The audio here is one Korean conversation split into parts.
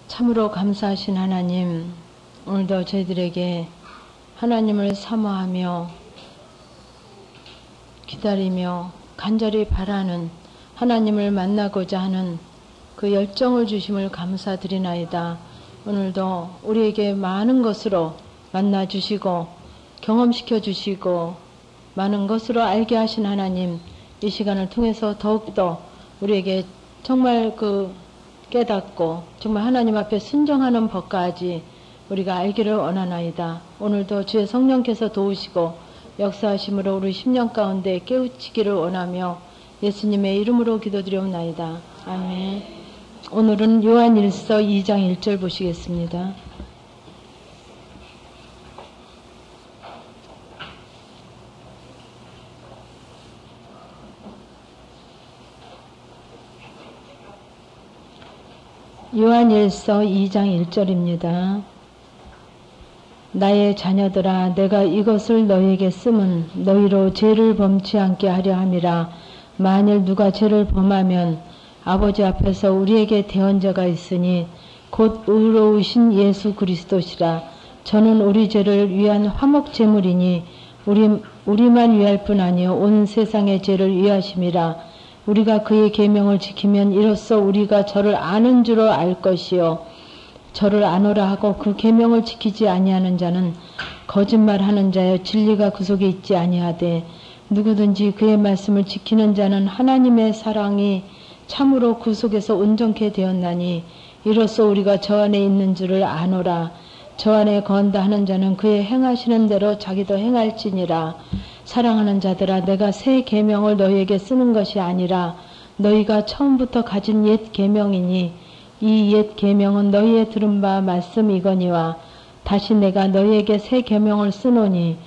참으로 감사하신 하나님, 오늘도 저희들에게 하나님을 사모하며 기다리며 간절히 바라는 하나님을 만나고자 하는 그 열정을 주심을 감사드리나이다. 오늘도 우리에게 많은 것으로 만나주시고 경험시켜 주시고 많은 것으로 알게 하신 하나님, 이 시간을 통해서 더욱더 우리에게 정말 깨닫고 정말 하나님 앞에 순종하는 법까지 우리가 알기를 원하나이다. 오늘도 주의 성령께서 도우시고 역사하심으로 우리 심령 가운데 깨우치기를 원하며 예수님의 이름으로 기도드리옵나이다. 아멘. 오늘은 요한일서 2장 1절 보시겠습니다. 요한일서 2장 1절입니다. 나의 자녀들아, 내가 이것을 너희에게 쓰면 너희로 죄를 범치 않게 하려 함이라. 만일 누가 죄를 범하면 아버지 앞에서 우리에게 대언자가 있으니 곧 의로우신 예수 그리스도시라. 저는 우리 죄를 위한 화목 제물이니 우리만 위할 뿐 아니요 온 세상의 죄를 위하심이라. 우리가 그의 계명을 지키면 이로써 우리가 저를 아는 줄로 알 것이요 저를 아노라 하고 그 계명을 지키지 아니하는 자는 거짓말하는 자여 진리가 그 속에 있지 아니하되 누구든지 그의 말씀을 지키는 자는 하나님의 사랑이 참으로 그 속에서 온전케 되었나니 이로써 우리가 저 안에 있는 줄을 아노라. 저 안에 거한다 하는 자는 그의 행하시는 대로 자기도 행할지니라. 사랑하는 자들아, 내가 새 계명을 너희에게 쓰는 것이 아니라 너희가 처음부터 가진 옛 계명이니 이 옛 계명은 너희의 들은 바 말씀이거니와 다시 내가 너희에게 새 계명을 쓰노니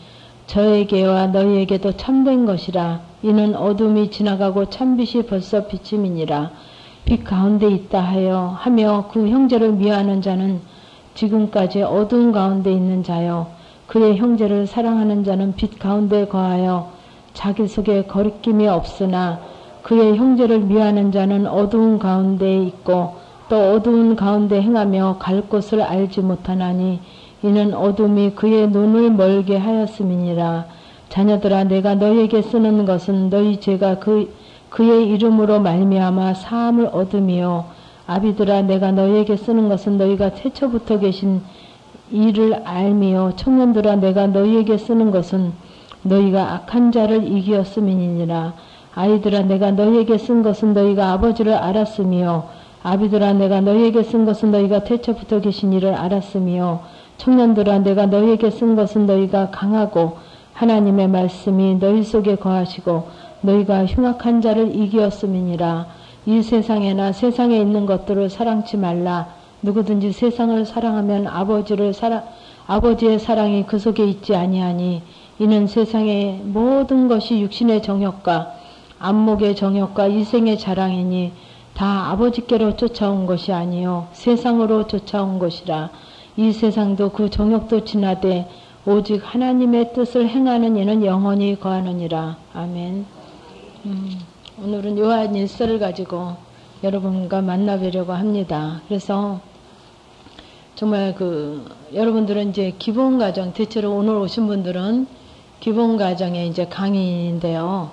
저에게와 너희에게도 참된 것이라. 이는 어둠이 지나가고 참빛이 벌써 비침이니라. 빛 가운데 있다 하며 그 형제를 미워하는 자는 지금까지 어두운 가운데 있는 자요 그의 형제를 사랑하는 자는 빛 가운데 거하여 자기 속에 거리낌이 없으나 그의 형제를 미워하는 자는 어두운 가운데 있고 또 어두운 가운데 행하며 갈 곳을 알지 못하나니 이는 어둠이 그의 눈을 멀게 하였음이니라. 자녀들아, 내가 너희에게 쓰는 것은 너희 죄가 그의 이름으로 말미암아 사함을 얻음이요 아비들아, 내가 너희에게 쓰는 것은 너희가 태초부터 계신 이를 알미요 청년들아, 내가 너희에게 쓰는 것은 너희가 악한 자를 이기었음이니라. 아이들아, 내가 너희에게 쓴 것은 너희가 아버지를 알았으며 아비들아, 내가 너희에게 쓴 것은 너희가 태초부터 계신 이를 알았으며 청년들아, 내가 너희에게 쓴 것은 너희가 강하고 하나님의 말씀이 너희 속에 거하시고 너희가 흉악한 자를 이기었음이니라. 이 세상에나 세상에 있는 것들을 사랑치 말라. 누구든지 세상을 사랑하면 아버지의 사랑이 그 속에 있지 아니하니 이는 세상의 모든 것이 육신의 정욕과 안목의 정욕과 이생의 자랑이니 다 아버지께로 쫓아온 것이 아니요 세상으로 쫓아온 것이라. 이 세상도 그 정욕도 지나되 오직 하나님의 뜻을 행하는 이는 영원히 거하느니라. 아멘. 오늘은 요한일서를 가지고 여러분과 만나뵈려고 합니다. 그래서 정말 여러분들은 이제 기본과정, 대체로 오늘 오신 분들은 기본과정의 이제 강의인데요.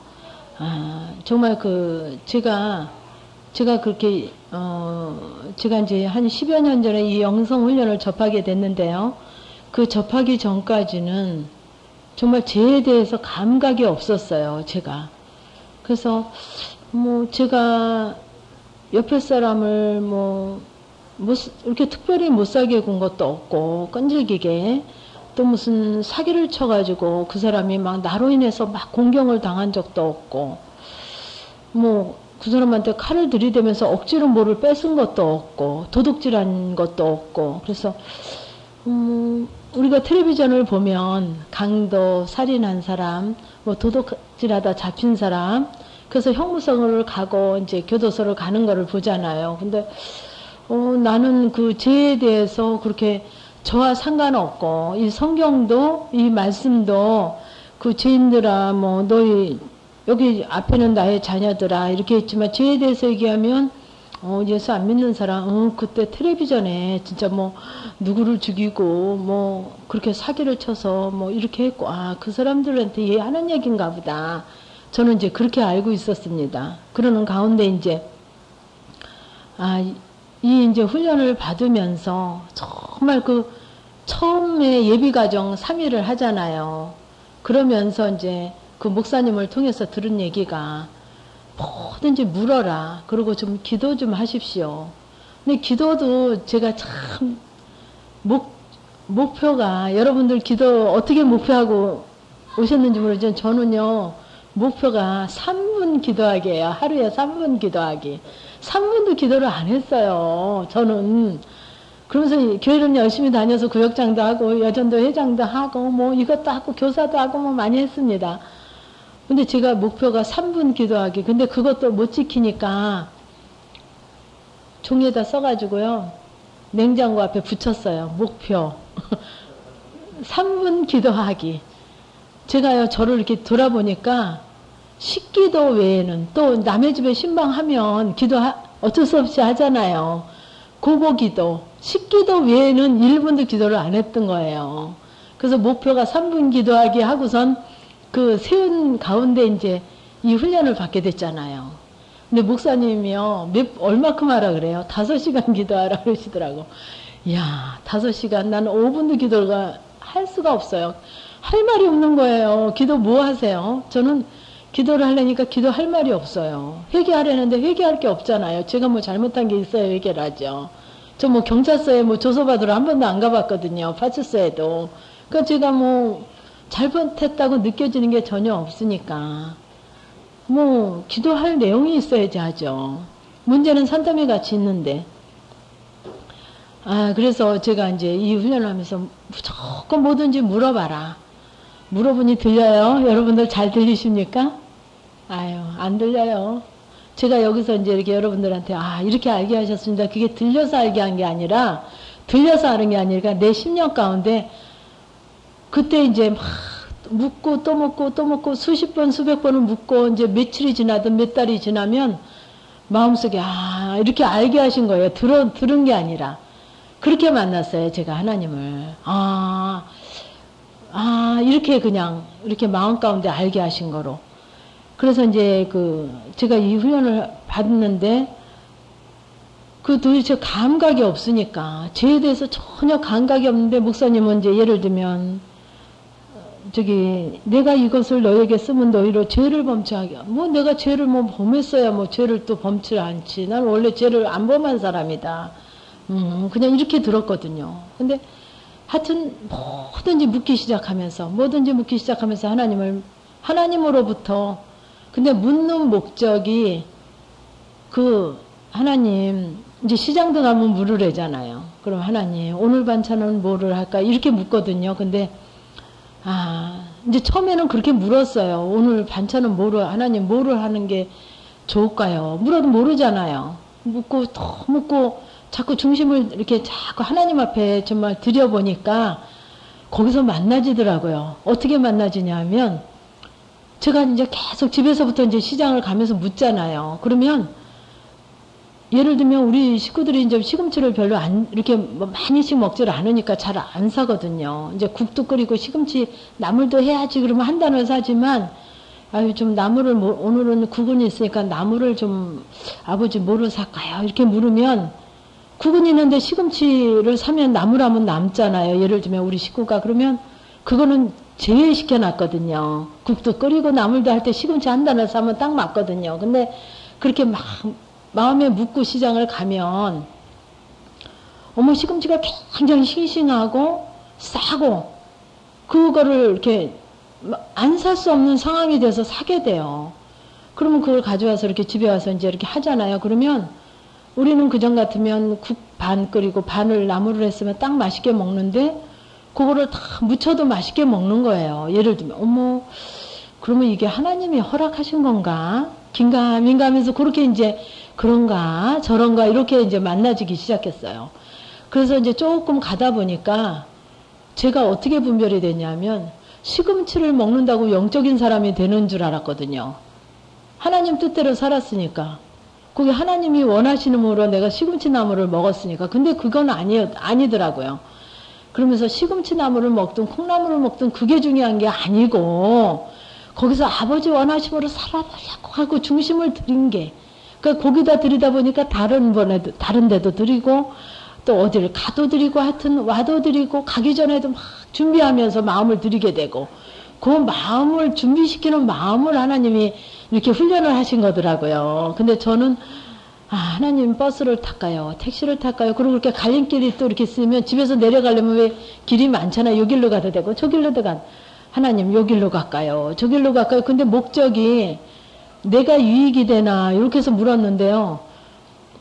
정말 제가 그렇게, 제가 이제 한 10여 년 전에 이 영성훈련을 접하게 됐는데요. 그 접하기 전까지는 정말 죄에 대해서 감각이 없었어요, 제가. 그래서, 제가 옆에 사람을 이렇게 특별히 못 사게 군 것도 없고, 끈질기게, 또 무슨 사기를 쳐가지고 그 사람이 막 나로 인해서 막 공경을 당한 적도 없고, 그 사람한테 칼을 들이대면서 억지로 뭐를 뺏은 것도 없고, 도둑질한 것도 없고, 그래서, 우리가 텔레비전을 보면 강도, 살인한 사람, 도둑질하다 잡힌 사람, 그래서 형무소를 가고 이제 교도소를 가는 거를 보잖아요. 근데 나는 그 죄에 대해서 그렇게 저와 상관없고 이 성경도 이 말씀도 그 죄인들아 너희 여기 앞에는 나의 자녀들아 이렇게 했지만 죄에 대해서 얘기하면 예수 안 믿는 사람, 그때 텔레비전에 진짜 뭐, 누구를 죽이고, 뭐, 그렇게 사기를 쳐서 뭐, 이렇게 했고, 그 사람들한테 하는 얘기인가 보다. 저는 이제 그렇게 알고 있었습니다. 그러는 가운데 이제, 이제 훈련을 받으면서 정말 처음에 예비가정 3일을 하잖아요. 그러면서 이제 그 목사님을 통해서 들은 얘기가 뭐든지 물어라. 그리고 좀 기도 좀 하십시오. 근데 기도도 제가 참 목표가 여러분들 기도 어떻게 목표하고 오셨는지 모르지만 저는요 목표가 3분 기도하기예요. 하루에 3분 기도하기. 3분도 기도를 안 했어요. 저는 그러면서 교회를 열심히 다녀서 구역장도 하고 여전도 회장도 하고 뭐 이것도 하고 교사도 하고 뭐 많이 했습니다. 근데 제가 목표가 3분 기도하기. 근데 그것도 못 지키니까 종이에다 써가지고요. 냉장고 앞에 붙였어요. 목표. 3분 기도하기. 제가요, 저를 이렇게 돌아보니까 식기도 외에는 또 남의 집에 신방하면 어쩔 수 없이 하잖아요. 고고기도, 식기도 외에는 1분도 기도를 안 했던 거예요. 그래서 목표가 3분 기도하기 하고선 그 세운 가운데 이제 이 훈련을 받게 됐잖아요. 근데 목사님이요, 얼마큼 하라 그래요? 5시간 기도하라 그러시더라고. 이야, 5시간, 나는 5분도 기도가 할 수가 없어요. 할 말이 없는 거예요. 기도 뭐 하세요? 저는 기도를 하려니까 기도할 말이 없어요. 회개하려는데 회개할 게 없잖아요. 제가 뭐 잘못한 게 있어야 회개를 하죠. 저 뭐 경찰서에 뭐 조서받으러 한 번도 안 가봤거든요. 파출소에도. 그러니까 제가 뭐 잘못했다고 느껴지는 게 전혀 없으니까. 뭐 기도할 내용이 있어야지 하죠. 문제는 산더미 같이 있는데. 그래서 제가 이제 이 훈련을 하면서 무조건 뭐든지 물어봐라. 물어보니 들려요? 여러분들 잘 들리십니까? 안 들려요. 제가 여기서 이제 이렇게 여러분들한테, 이렇게 알게 하셨습니다. 그게 들려서 알게 한 게 아니라, 들려서 하는 게 아니라, 내 심령 가운데, 그때 이제 막 묻고 또 묻고 또 묻고 수십 번, 수백 번을 묻고, 이제 며칠이 지나든 몇 달이 지나면, 마음속에, 이렇게 알게 하신 거예요. 들은 게 아니라. 그렇게 만났어요. 제가 하나님을. 이렇게 그냥, 이렇게 마음 가운데 알게 하신 거로. 그래서 이제 제가 이 훈련을 받았는데, 도대체 감각이 없으니까, 죄에 대해서 전혀 감각이 없는데, 목사님은 이제 예를 들면, 내가 이것을 너에게 쓰면 너희로 죄를 범치하게. 내가 죄를 범했어야 죄를 또 범치 않지. 난 원래 죄를 안 범한 사람이다. 그냥 이렇게 들었거든요. 근데, 하여튼 뭐든지 묻기 시작하면서 하나님으로부터 근데 묻는 목적이 하나님 이제 시장도 가면 물으래잖아요. 그럼 하나님 오늘 반찬은 뭐를 할까 이렇게 묻거든요. 근데 이제 처음에는 그렇게 물었어요. 오늘 반찬은 하나님 뭐를 하는 게 좋을까요? 물어도 모르잖아요. 묻고 더 묻고 자꾸 중심을 이렇게 자꾸 하나님 앞에 정말 들여보니까 거기서 만나지더라고요. 어떻게 만나지냐 하면 제가 이제 계속 집에서부터 이제 시장을 가면서 묻잖아요. 그러면 예를 들면 우리 식구들이 이제 시금치를 별로 이렇게 많이씩 먹지를 않으니까 잘 안 사거든요. 이제 국도 끓이고 시금치 나물도 해야지 그러면 한 단을 사지만 좀 나물을 오늘은 국은 있으니까 나물을 좀 아버지 뭐를 살까요? 이렇게 물으면 국은 있는데 시금치를 사면 나물하면 남잖아요. 예를 들면 우리 식구가 그러면 그거는 제외시켜 놨거든요. 국도 끓이고 나물도 할 때 시금치 한 단을 사면 딱 맞거든요. 근데 그렇게 막 마음에 묻고 시장을 가면 시금치가 굉장히 싱싱하고 싸고 그거를 이렇게 안 살 수 없는 상황이 돼서 사게 돼요. 그러면 그걸 가져와서 이렇게 집에 와서 이제 이렇게 하잖아요. 그러면 우리는 그전 같으면 국 반 끓이고 반을 나물을 했으면 딱 맛있게 먹는데 그거를 다 무쳐도 맛있게 먹는 거예요. 예를 들면 그러면 이게 하나님이 허락하신 건가? 긴가민가 하면서 그렇게 이제 그런가 저런가 이렇게 이제 만나지기 시작했어요. 그래서 이제 조금 가다 보니까 제가 어떻게 분별이 됐냐면 시금치를 먹는다고 영적인 사람이 되는 줄 알았거든요. 하나님 뜻대로 살았으니까. 그게 하나님이 원하시는 으로 내가 시금치 나물을 먹었으니까. 근데 그건 아니더라고요. 그러면서 시금치 나물을 먹든 콩나물을 먹든 그게 중요한 게 아니고, 거기서 아버지 원하심으로 살아보려고 하고 중심을 들인 게, 그러니까 거기다 들이다 보니까 다른 데도 드리고, 또 어디를 가도 드리고, 하여튼 와도 드리고, 가기 전에도 막 준비하면서 마음을 드리게 되고, 그 마음을 준비시키는 마음을 하나님이 이렇게 훈련을 하신 거더라고요. 근데 저는 하나님 버스를 탈까요? 택시를 탈까요? 그리고 그렇게 갈림길이 또 이렇게 쓰면 집에서 내려가려면 왜 길이 많잖아요. 요 길로 가도 되고 저 길로도 하나님 요 길로 갈까요? 저 길로 갈까요? 근데 목적이 내가 유익이 되나 이렇게 해서 물었는데요.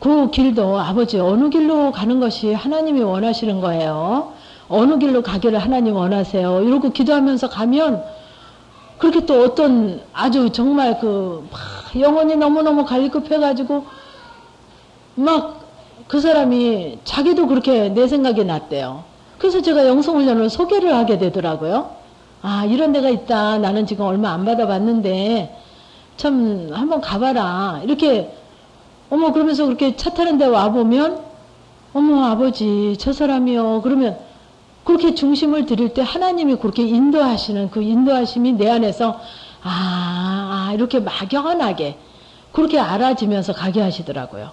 그 길도 아버지 어느 길로 가는 것이 하나님이 원하시는 거예요. 어느 길로 가기를 하나님 원하세요. 이러고 기도하면서 가면 그렇게 또 어떤 아주 정말 영혼이 너무너무 갈급해가지고 막 그 사람이 자기도 그렇게 내 생각이 났대요. 그래서 제가 영성훈련을 소개를 하게 되더라고요. 이런 데가 있다. 나는 지금 얼마 안 받아봤는데 참 한번 가봐라. 이렇게 그러면서 그렇게 차 타는 데 와보면 아버지 저 사람이요. 그러면 그렇게 중심을 드릴 때 하나님이 그렇게 인도하시는 그 인도하심이 내 안에서 이렇게 막연하게 그렇게 알아지면서 가게 하시더라고요.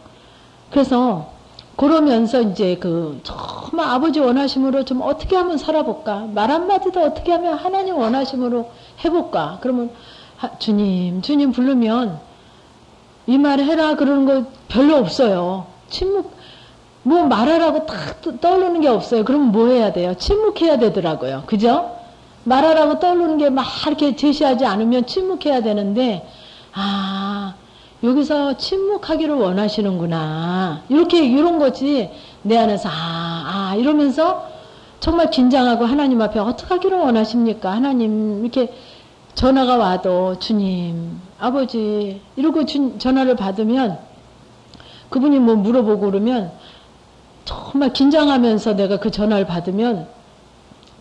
그래서 그러면서 이제 정말 아버지 원하심으로 좀 어떻게 하면 살아볼까? 말 한마디도 어떻게 하면 하나님 원하심으로 해볼까? 그러면 주님 부르면 이 말 해라 그러는 거 별로 없어요. 말하라고 딱 떠오르는 게 없어요. 그럼 뭐 해야 돼요? 침묵해야 되더라고요. 그죠? 말하라고 떠오르는 게 막 이렇게 제시하지 않으면 침묵해야 되는데, 여기서 침묵하기를 원하시는구나. 이런 거지. 내 안에서, 이러면서 정말 긴장하고 하나님 앞에 어떻게 하기를 원하십니까? 하나님, 이렇게 전화가 와도 주님, 아버지, 이러고 전화를 받으면 그분이 뭐 물어보고 그러면 정말 긴장하면서 내가 그 전화를 받으면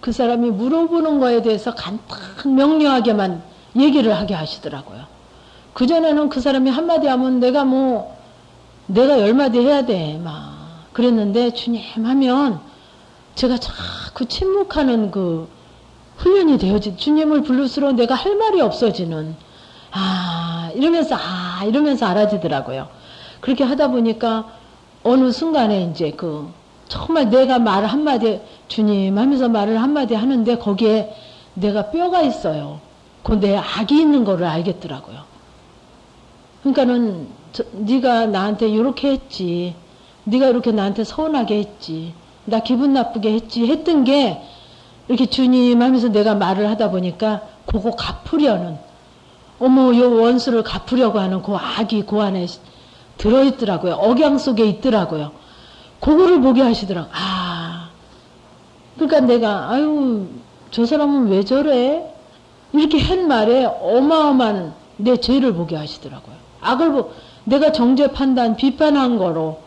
그 사람이 물어보는 거에 대해서 간단 명료하게만 얘기를 하게 하시더라고요. 그전에는 그 사람이 한마디 하면 내가 10마디 해야 돼. 그랬는데 주님 하면 제가 자꾸 침묵하는 그 훈련이 되어지. 주님을 부를수록 내가 할 말이 없어지는. 이러면서 알아지더라고요. 그렇게 하다 보니까 어느 순간에 이제 정말 내가 말 한마디, 주님 하면서 말을 한마디 하는데 거기에 내가 뼈가 있어요. 내 악이 있는 거를 알겠더라고요. 그러니까는, 네가 나한테 이렇게 했지. 네가 이렇게 나한테 서운하게 했지. 나 기분 나쁘게 했지. 했던 게 이렇게 주님 하면서 내가 말을 하다 보니까 그거 갚으려는, 요 원수를 갚으려고 하는 그 악이 그 안에 들어있더라고요. 억양 속에 있더라고요. 그거를 보게 하시더라고요. 그러니까 내가 저 사람은 왜 저래? 이렇게 한 말에 어마어마한 내 죄를 보게 하시더라고요. 악을 내가 정죄 판단 비판한 거로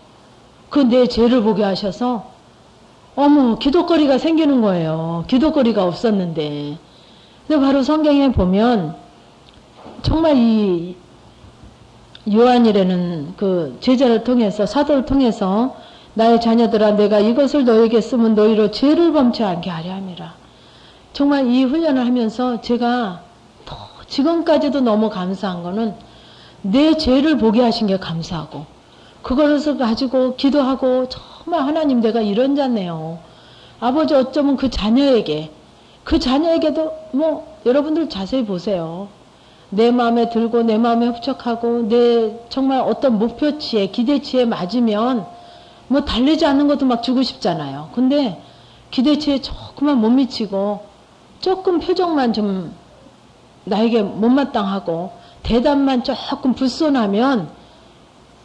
그 내 죄를 보게 하셔서 기도거리가 생기는 거예요. 기도거리가 없었는데. 근데 바로 성경에 보면 정말 이 요한이라는 그 제자를 통해서 사도를 통해서 나의 자녀들아 내가 이것을 너에게 쓰면 너희로 죄를 범치 않게 하려 함이라. 정말 이 훈련을 하면서 제가 지금까지도 너무 감사한 거는 내 죄를 보게 하신 게 감사하고 그것을 가지고 기도하고 정말 하나님 내가 이런 자네요. 아버지 어쩌면 그 자녀에게도 여러분들 자세히 보세요. 내 마음에 들고 내 마음에 흡족하고 내 정말 어떤 목표치에 기대치에 맞으면 달리지 않는 것도 막 주고 싶잖아요. 근데 기대치에 조금만 못 미치고 조금 표정만 좀 나에게 못마땅하고 대답만 조금 불손하면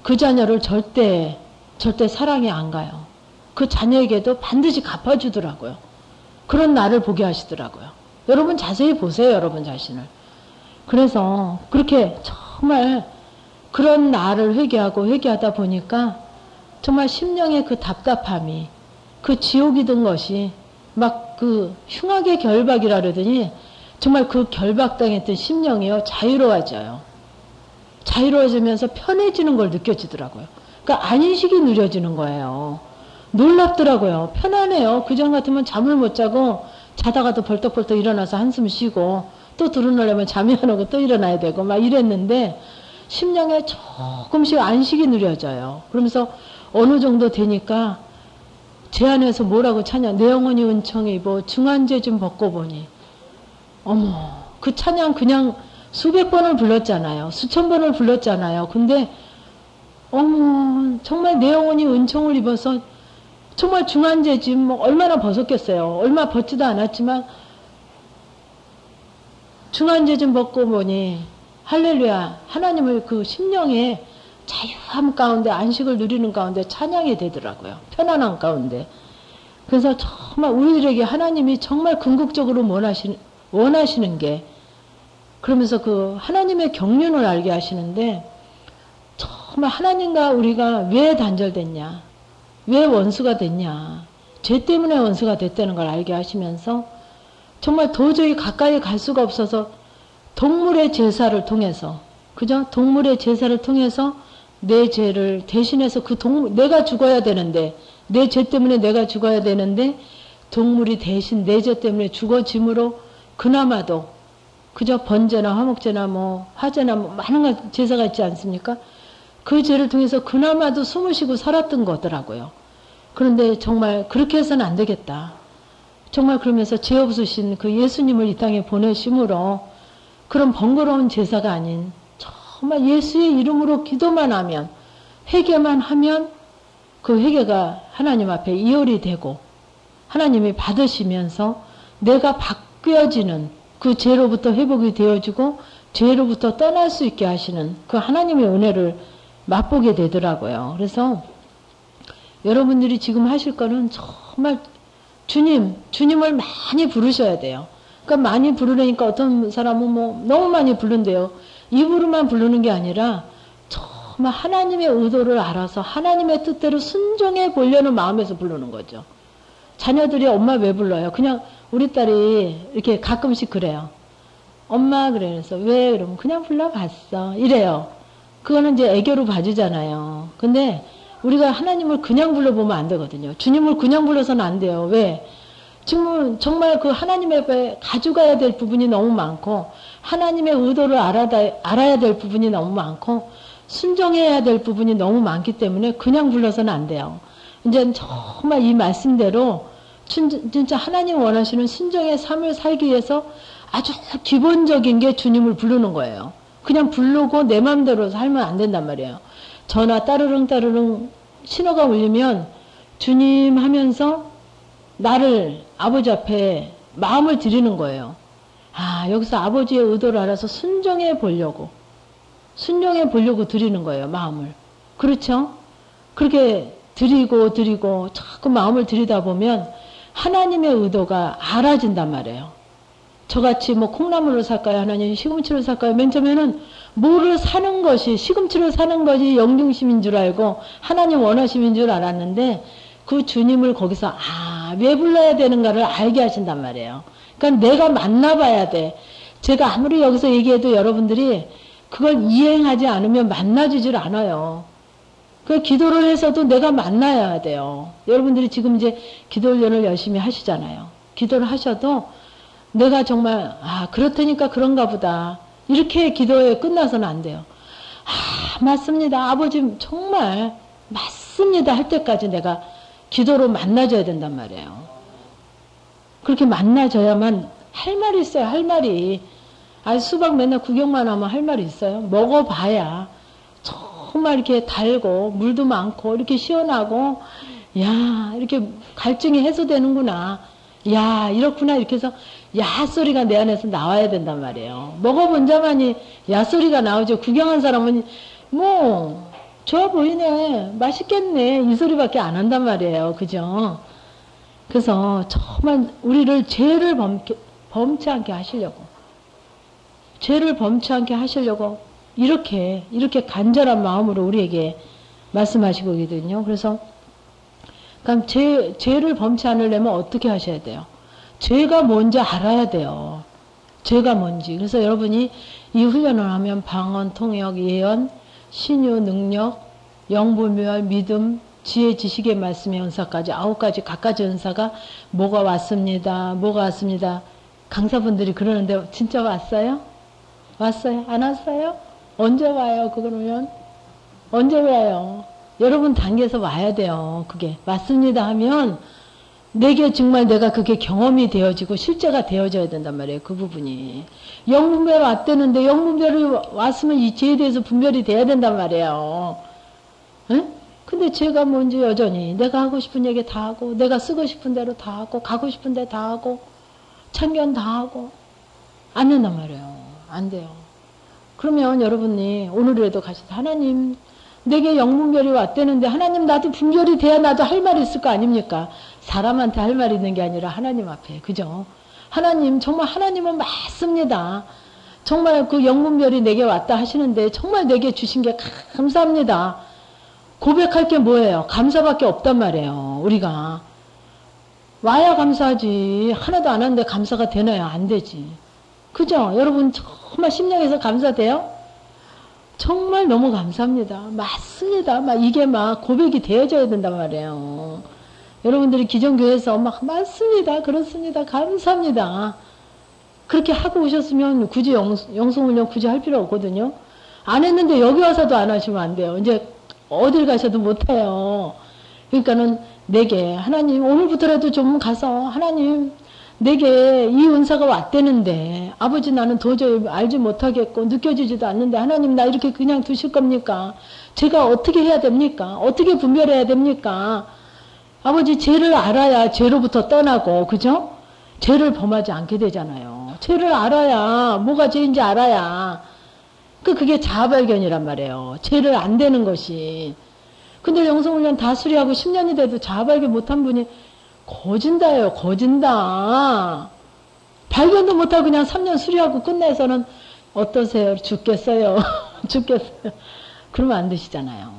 그 자녀를 절대 사랑이 안 가요. 그 자녀에게도 반드시 갚아주더라고요. 그런 나를 보게 하시더라고요. 여러분 자세히 보세요. 여러분 자신을. 그래서 그렇게 정말 그런 나를 회개하다 보니까 정말 심령의 그 답답함이 그 지옥이 든 것이 막 그 흉악의 결박이라 그러더니 정말 그 결박당했던 심령이요 자유로워져요. 자유로워지면서 편해지는 걸 느껴지더라고요. 그러니까 안식이 누려지는 거예요. 놀랍더라고요. 편안해요. 그전 같으면 잠을 못 자고 자다가도 벌떡벌떡 일어나서 한숨 쉬고 또 들어놓으려면 잠이 안 오고 또 일어나야 되고 막 이랬는데 심령에 조금씩 안식이 누려져요. 그러면서 어느 정도 되니까 제 안에서 뭐라고 찬양, 내 영혼이 은총에 입어 중한죄 좀 벗고 보니 어머 그 찬양 그냥 수백 번을 불렀잖아요. 수천 번을 불렀잖아요. 근데 어머 정말 내 영혼이 은총을 입어서 정말 중한죄 지금 뭐 얼마나 벗었겠어요. 얼마 벗지도 않았지만 중한죄 좀 벗고 보니 할렐루야 하나님을 그 심령에 자유함 가운데 안식을 누리는 가운데 찬양이 되더라고요. 편안한 가운데. 그래서 정말 우리들에게 하나님이 정말 궁극적으로 원하시는 게 그러면서 그 하나님의 경륜을 알게 하시는데 정말 하나님과 우리가 왜 단절됐냐 왜 원수가 됐냐 죄 때문에 원수가 됐다는 걸 알게 하시면서 정말 도저히 가까이 갈 수가 없어서 동물의 제사를 통해서 그죠? 동물의 제사를 통해서 내 죄를 대신해서 그 동물 내가 죽어야 되는데 내 죄 때문에 내가 죽어야 되는데 동물이 대신 내 죄 때문에 죽어짐으로 그나마도 그저 번제나 화목제나 뭐 화제나 뭐 많은 제사가 있지 않습니까? 그 죄를 통해서 그나마도 숨을 쉬고 살았던 거더라고요. 그런데 정말 그렇게 해서는 안 되겠다. 정말 그러면서 죄 없으신 그 예수님을 이 땅에 보내심으로 그런 번거로운 제사가 아닌 정말 예수의 이름으로 기도만 하면 회개만 하면 그 회개가 하나님 앞에 이월이 되고 하나님이 받으시면서 내가 바뀌어지는 그 죄로부터 회복이 되어지고 죄로부터 떠날 수 있게 하시는 그 하나님의 은혜를 맛보게 되더라고요. 그래서 여러분들이 지금 하실 거는 정말 주님을 많이 부르셔야 돼요. 그러니까 많이 부르려니까 어떤 사람은 뭐 너무 많이 부른대요. 입으로만 부르는 게 아니라 정말 하나님의 의도를 알아서 하나님의 뜻대로 순종해 보려는 마음에서 부르는 거죠. 자녀들이 엄마 왜 불러요? 그냥 우리 딸이 이렇게 가끔씩 그래요. 엄마 그래서 왜? 그러면 그냥 불러봤어. 이래요. 그거는 이제 애교로 봐주잖아요. 근데 우리가 하나님을 그냥 불러보면 안 되거든요. 주님을 그냥 불러서는 안 돼요. 왜? 지금 정말 그 하나님 앞에 가져가야 될 부분이 너무 많고 하나님의 의도를 알아야 될 부분이 너무 많고 순종해야 될 부분이 너무 많기 때문에 그냥 불러서는 안 돼요. 이제 정말 이 말씀대로 진짜 하나님 원하시는 순종의 삶을 살기 위해서 아주 기본적인 게 주님을 부르는 거예요. 그냥 부르고 내 마음대로 살면 안 된단 말이에요. 전화 따르릉 따르릉 신호가 울리면 주님 하면서 나를 아버지 앞에 마음을 드리는 거예요. 아, 여기서 아버지의 의도를 알아서 순종해 보려고 드리는 거예요, 마음을. 그렇죠? 그렇게 드리고 자꾸 마음을 들이다 보면 하나님의 의도가 알아진단 말이에요. 저같이 뭐 콩나물을 살까요? 하나님 시금치를 살까요? 맨 처음에는 뭐를 사는 것이 시금치를 사는 것이 영중심인 줄 알고 하나님 원하심인 줄 알았는데 그 주님을 거기서 왜 불러야 되는가를 알게 하신단 말이에요. 그러니까 내가 만나봐야 돼. 제가 아무리 여기서 얘기해도 여러분들이 그걸 이행하지 않으면 만나지질 않아요. 그 기도를 해서도 내가 만나야 돼요. 여러분들이 지금 이제 기도 훈련을 열심히 하시잖아요. 기도를 하셔도 내가 정말 그렇다니까 그런가 보다. 이렇게 기도에 끝나서는 안 돼요. 맞습니다. 아버지 정말 맞습니다 할 때까지 내가 기도로 만나줘야 된단 말이에요. 그렇게 만나줘야만 할 말이 있어요. 할 말이. 수박 맨날 구경만 하면 할 말이 있어요. 먹어봐야 정말 이렇게 달고 물도 많고 이렇게 시원하고 야 이렇게 갈증이 해소되는구나. 야 이렇구나 이렇게 해서 야 소리가 내 안에서 나와야 된단 말이에요. 먹어본 자만이 야 소리가 나오죠. 구경한 사람은 뭐 좋아 보이네 맛있겠네 이 소리밖에 안 한단 말이에요. 그죠? 그래서 정말 우리를 죄를 범치 않게 하시려고 죄를 범치 않게 하시려고 이렇게 간절한 마음으로 우리에게 말씀하시고 있거든요. 그래서 그럼 죄를 범치 않으려면 어떻게 하셔야 돼요? 죄가 뭔지 알아야 돼요. 죄가 뭔지. 그래서 여러분이 이 훈련을 하면 방언, 통역, 예언, 신유, 능력, 영불멸, 믿음, 지혜, 지식의 말씀의 은사까지 9가지 각가지 은사가 뭐가 왔습니다. 뭐가 왔습니다. 강사분들이 그러는데 진짜 왔어요? 왔어요? 안 왔어요? 언제 와요? 그러면 언제 와요? 여러분 단계에서 와야 돼요. 그게 왔습니다 하면 내게 정말 내가 그게 경험이 되어지고 실제가 되어져야 된단 말이에요. 그 부분이. 영분별 왔다는데 영분별이 왔으면 이 죄에 대해서 분별이 돼야 된단 말이에요. 응? 근데 죄가 뭔지 여전히 내가 하고 싶은 얘기 다 하고 내가 쓰고 싶은 대로 다 하고 가고 싶은 데 다 하고 참견 다 하고 안 된단 말이에요. 안 돼요. 그러면 여러분이 오늘이라도 가셔서 하나님 내게 영분별이 왔다는데 하나님 나도 분별이 돼야 나도 할 말이 있을 거 아닙니까? 사람한테 할 말이 있는 게 아니라 하나님 앞에. 그죠? 하나님 정말 하나님은 맞습니다. 정말 그 영분별이 내게 왔다 하시는데 정말 내게 주신 게 감사합니다. 고백할 게 뭐예요? 감사밖에 없단 말이에요. 우리가. 와야 감사하지. 하나도 안 하는데 감사가 되나요? 안 되지. 그죠? 여러분 정말 심령에서 감사돼요? 정말 너무 감사합니다. 맞습니다. 막 이게 막 고백이 되어져야 된단 말이에요. 여러분들이 기존교회에서 막 맞습니다. 그렇습니다. 감사합니다. 그렇게 하고 오셨으면 굳이 영성훈련 굳이 할 필요 없거든요. 안 했는데 여기 와서도 안 하시면 안 돼요. 이제 어딜 가셔도 못해요. 그러니까는 내게 하나님 오늘부터라도 좀 가서 하나님 내게 이 은사가 왔대는데 아버지 나는 도저히 알지 못하겠고 느껴지지도 않는데 하나님 나 이렇게 그냥 두실 겁니까? 제가 어떻게 해야 됩니까? 어떻게 분별해야 됩니까? 아버지 죄를 알아야 죄로부터 떠나고 그죠? 죄를 범하지 않게 되잖아요. 죄를 알아야 뭐가 죄인지 알아야 그게 자아발견이란 말이에요. 죄를 안 되는 것이. 근데 영성훈련 다 수리하고 10년이 돼도 자아발견 못한 분이 거진다예요. 거진다. 발견도 못하고 그냥 3년 수리하고 끝내서는 어떠세요? 죽겠어요. 죽겠어요. 그러면 안 되시잖아요.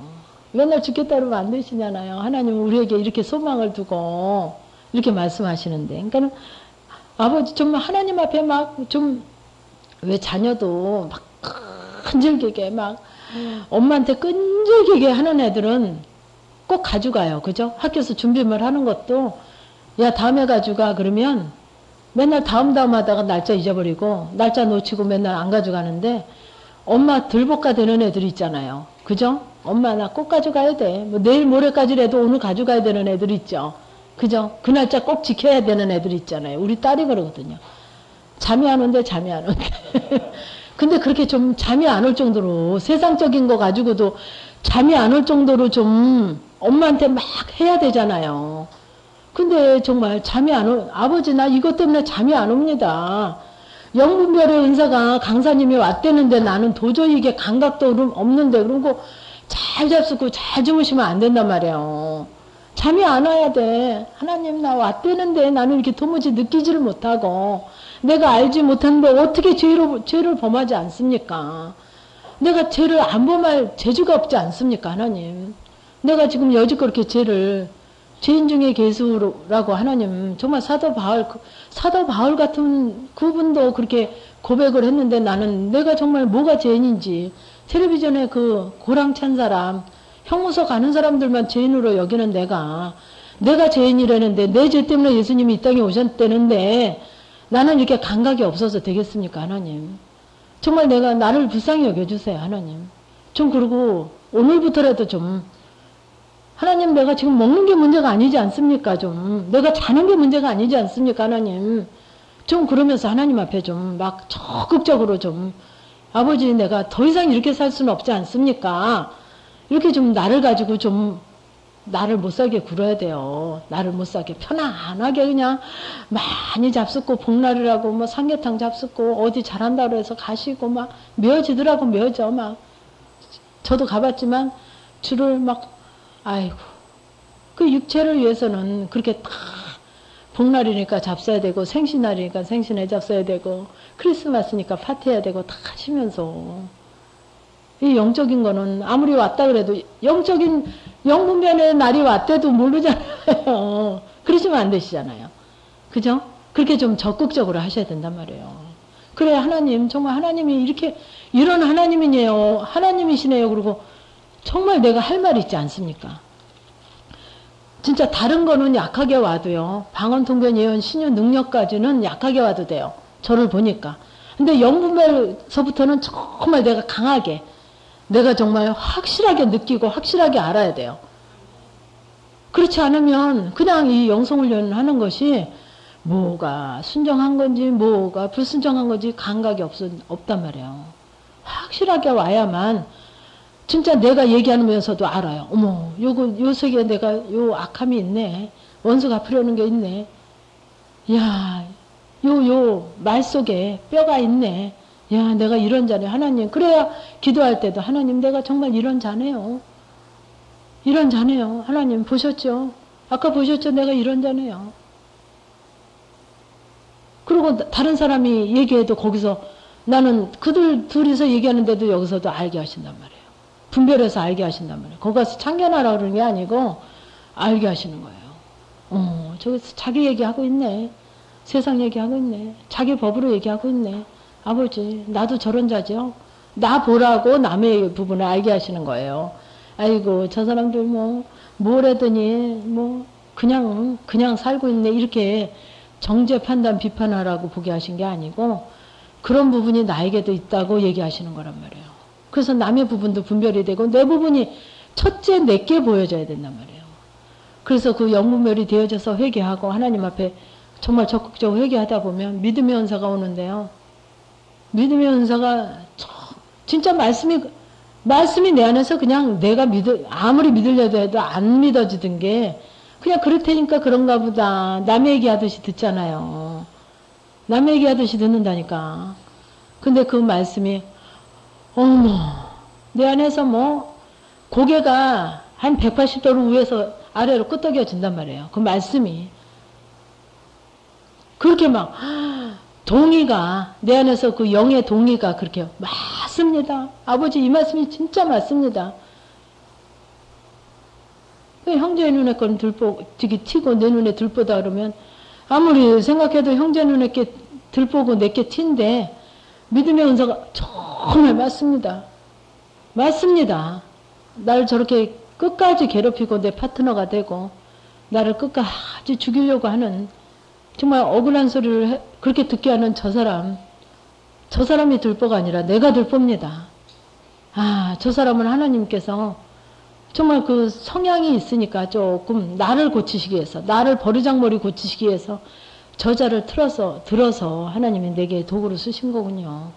맨날 죽겠다 그러면 안 되시잖아요. 하나님은 우리에게 이렇게 소망을 두고 이렇게 말씀하시는데. 그러니까 아버지 좀 하나님 앞에 막 좀 왜 자녀도 막 끈질기게 막 엄마한테 끈질기게 하는 애들은 꼭 가져가요. 그죠? 학교에서 준비물 하는 것도 야 다음에 가져가 그러면 맨날 다음 하다가 날짜 잊어버리고 날짜 놓치고 맨날 안 가져가는데 엄마 들볶아 되는 애들 있잖아요. 그죠? 엄마 나 꼭 가져가야 돼. 뭐 내일 모레까지라도 오늘 가져가야 되는 애들 있죠. 그죠? 그 날짜 꼭 지켜야 되는 애들 있잖아요. 우리 딸이 그러거든요. 잠이 안 온대 잠이 안 온대. 근데 그렇게 좀 잠이 안 올 정도로 세상적인 거 가지고도 잠이 안 올 정도로 좀 엄마한테 막 해야 되잖아요. 근데 정말 잠이 안 오, 아버지 나 이것 때문에 잠이 안 옵니다. 영분별의 은사가 강사님이 왔대는데 나는 도저히 이게 감각도 없는데 그러고 잘 잡수고 잘 주무시면 안 된단 말이에요. 잠이 안 와야 돼. 하나님 나 왔대는데 나는 이렇게 도무지 느끼지를 못하고 내가 알지 못하는데 어떻게 죄를 범하지 않습니까? 내가 죄를 안 범할 재주가 없지 않습니까 하나님? 내가 지금 여지껏 그렇게 죄인 중에 괴수라고 하나님 정말 사도 바울 같은 그분도 그렇게 고백을 했는데 나는 내가 정말 뭐가 죄인인지 텔레비전에 그 고랑찬 사람 형무소 가는 사람들만 죄인으로 여기는 내가 죄인이라는데 내 죄 때문에 예수님이 이 땅에 오셨다는데 나는 이렇게 감각이 없어서 되겠습니까 하나님? 정말 내가 나를 불쌍히 여겨주세요 하나님. 좀 그러고 오늘부터라도 좀 하나님 내가 지금 먹는 게 문제가 아니지 않습니까? 좀 내가 자는 게 문제가 아니지 않습니까? 하나님 좀 그러면서 하나님 앞에 좀 막 적극적으로 좀 아버지 내가 더 이상 이렇게 살 수는 없지 않습니까? 이렇게 좀 나를 가지고 좀 나를 못 살게 굴어야 돼요. 나를 못 살게 편안하게 그냥 많이 잡숫고 복날이라고 뭐 삼계탕 잡숫고 어디 잘한다고 해서 가시고 막 메어지더라고 메어져 막 저도 가봤지만 줄을 막 아이고 그 육체를 위해서는 그렇게 다 복날이니까 잡숴야 되고 생신날이니까 생신에 잡숴야 되고 크리스마스니까 파티해야 되고 다 하시면서 이 영적인 거는 아무리 왔다 그래도 영적인 영분별의 날이 왔대도 모르잖아요. 그러시면 안 되시잖아요. 그죠? 그렇게 좀 적극적으로 하셔야 된단 말이에요. 그래 하나님 정말 하나님이 이렇게 이런 하나님이네요. 하나님이시네요. 그리고 정말 내가 할 말이 있지 않습니까? 진짜 다른 거는 약하게 와도요. 방언통변 예언 신유 능력까지는 약하게 와도 돼요. 저를 보니까. 근데 영분별서부터는 정말 내가 강하게 내가 정말 확실하게 느끼고 확실하게 알아야 돼요. 그렇지 않으면 그냥 이 영성훈련을 하는 것이 뭐가 순정한 건지 뭐가 불순정한 건지 감각이 없단 말이에요. 확실하게 와야만 진짜 내가 얘기하면서도 알아요. 어머, 요 속에 내가 요 악함이 있네. 원수 갚으려는 게 있네. 야, 요 말 속에 뼈가 있네. 야, 내가 이런 자네. 하나님. 그래야 기도할 때도 하나님 내가 정말 이런 자네요. 이런 자네요. 하나님 보셨죠? 아까 보셨죠? 내가 이런 자네요. 그리고 다른 사람이 얘기해도 거기서 나는 그들 둘이서 얘기하는데도 여기서도 알게 하신단 말이에요. 분별해서 알게 하신단 말이에요. 거기 가서 참견하라 그러는 게 아니고 알게 하시는 거예요. 저기서 자기 얘기하고 있네. 세상 얘기하고 있네. 자기 법으로 얘기하고 있네. 아버지 나도 저런 자죠. 나 보라고 남의 부분을 알게 하시는 거예요. 아이고 저 사람들 뭐래더니 그냥 살고 있네. 이렇게 정죄 판단 비판하라고 보게 하신 게 아니고 그런 부분이 나에게도 있다고 얘기하시는 거란 말이에요. 그래서 남의 부분도 분별이 되고 내 부분이 첫째 내게 보여져야 된단 말이에요. 그래서 그 영분별이 되어져서 회개하고 하나님 앞에 정말 적극적으로 회개하다 보면 믿음의 은사가 오는데요. 믿음의 은사가 진짜 말씀이 내 안에서 그냥 내가 아무리 믿으려도 해도 안 믿어지던 게 그냥 그렇다니까 그런가 보다. 남의 얘기하듯이 듣잖아요. 남의 얘기하듯이 듣는다니까. 근데 그 말씀이 어머 내 안에서 고개가 한 180도로 위에서 아래로 끄덕여진단 말이에요. 그 말씀이 그렇게 동의가 내 안에서 그 영의 동의가 그렇게 맞습니다. 아버지 이 말씀이 진짜 맞습니다. 형제 눈에 건 튀고 내 눈에 들보다 그러면 아무리 생각해도 형제 눈에 게 들보고 내게 튄데 믿음의 은사가 정말 맞습니다. 맞습니다. 나를 저렇게 끝까지 괴롭히고 내 파트너가 되고 나를 끝까지 죽이려고 하는 정말 억울한 소리를 그렇게 듣게 하는 저 사람이 들보가 아니라 내가 들보입니다. 저 사람은 하나님께서 정말 그 성향이 있으니까 조금 나를 고치시기 위해서 나를 버르장머리 고치시기 위해서 저자를 들어서 하나님이 내게 도구로 쓰신 거군요.